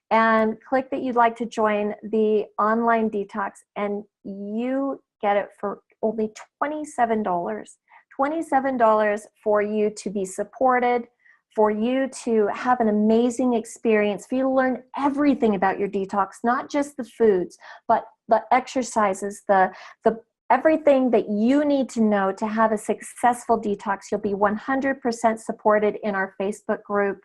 and click that you'd like to join the online detox, and you get it for only $27. $27 for you to be supported, for you to have an amazing experience, for you to learn everything about your detox, not just the foods, but the exercises, the everything that you need to know to have a successful detox. You'll be 100% supported in our Facebook group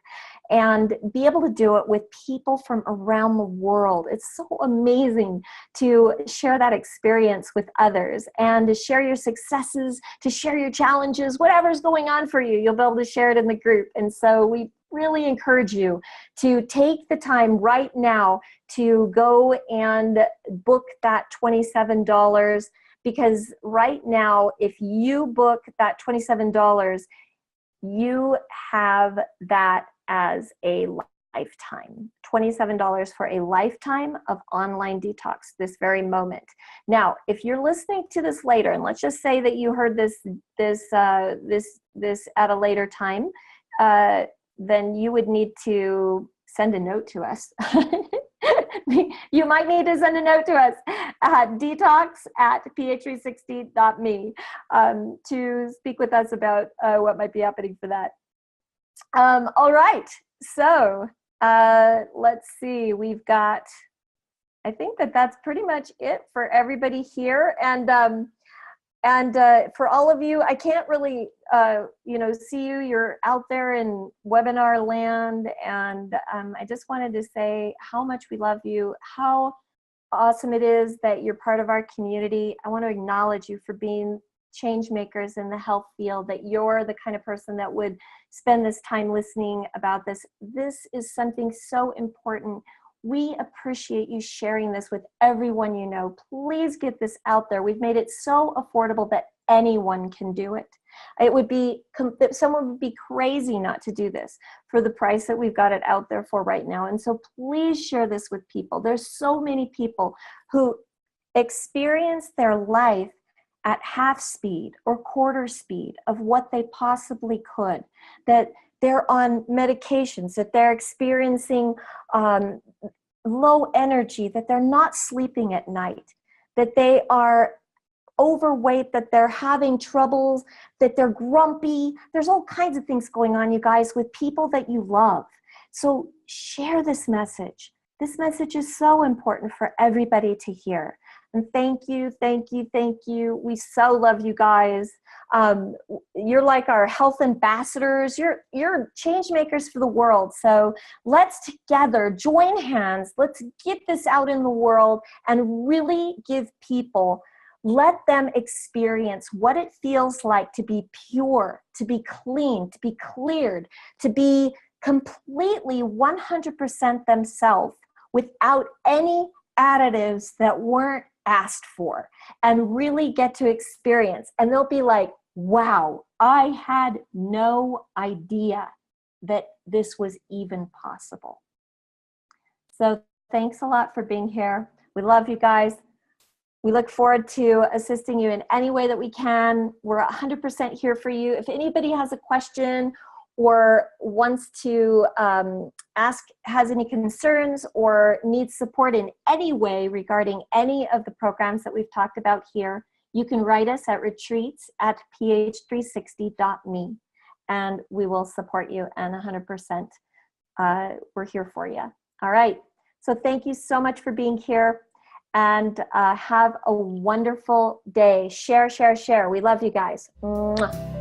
and be able to do it with people from around the world. It's so amazing to share that experience with others and to share your successes, to share your challenges, whatever's going on for you, you'll be able to share it in the group. And so we really encourage you to take the time right now to go and book that $27, because right now, if you book that $27, you have that as a lifetime. $27 for a lifetime of online detox this very moment. Now, if you're listening to this later, and let's just say that you heard this at a later time, then you would need to send a note to us. You might need to send a note to us at detox@ph360.me to speak with us about what might be happening for that. All right, so let's see. We've got, I think that's pretty much it for everybody here. And for all of you, I can't really, see you. You're out there in webinar land, and I just wanted to say how much we love you, how awesome it is that you're part of our community. I want to acknowledge you for being change makers in the health field, that you're the kind of person that would spend this time listening about this. This is something so important. We appreciate you sharing this with everyone you know. Please get this out there. We've made it so affordable that anyone can do it. Someone would be crazy not to do this for the price that we've got it out there for right now. And so please share this with people. There's so many people who experience their life at half speed or quarter speed of what they possibly could, that they're on medications, that they're experiencing low energy, that they're not sleeping at night, that they are overweight, that they're having troubles, that they're grumpy. There's all kinds of things going on, you guys, with people that you love. So share this message. This message is so important for everybody to hear. And thank you, thank you, thank you. We so love you guys. You're like our health ambassadors. You're change makers for the world. So let's together join hands. Let's get this out in the world and really give people Let them experience what it feels like to be pure, to be clean, to be cleared, to be completely 100% themselves without any additives that weren't asked for, and really get to experience. And they'll be like, wow, I had no idea that this was even possible. So thanks a lot for being here. We love you guys. We look forward to assisting you in any way that we can. We're 100% here for you. If anybody has a question or wants to ask, has any concerns or needs support in any way regarding any of the programs that we've talked about here, you can write us at retreats@ph360.me, and we will support you, and 100% we're here for you. All right. So thank you so much for being here, and have a wonderful day. Share, share, share. We love you guys. Mwah.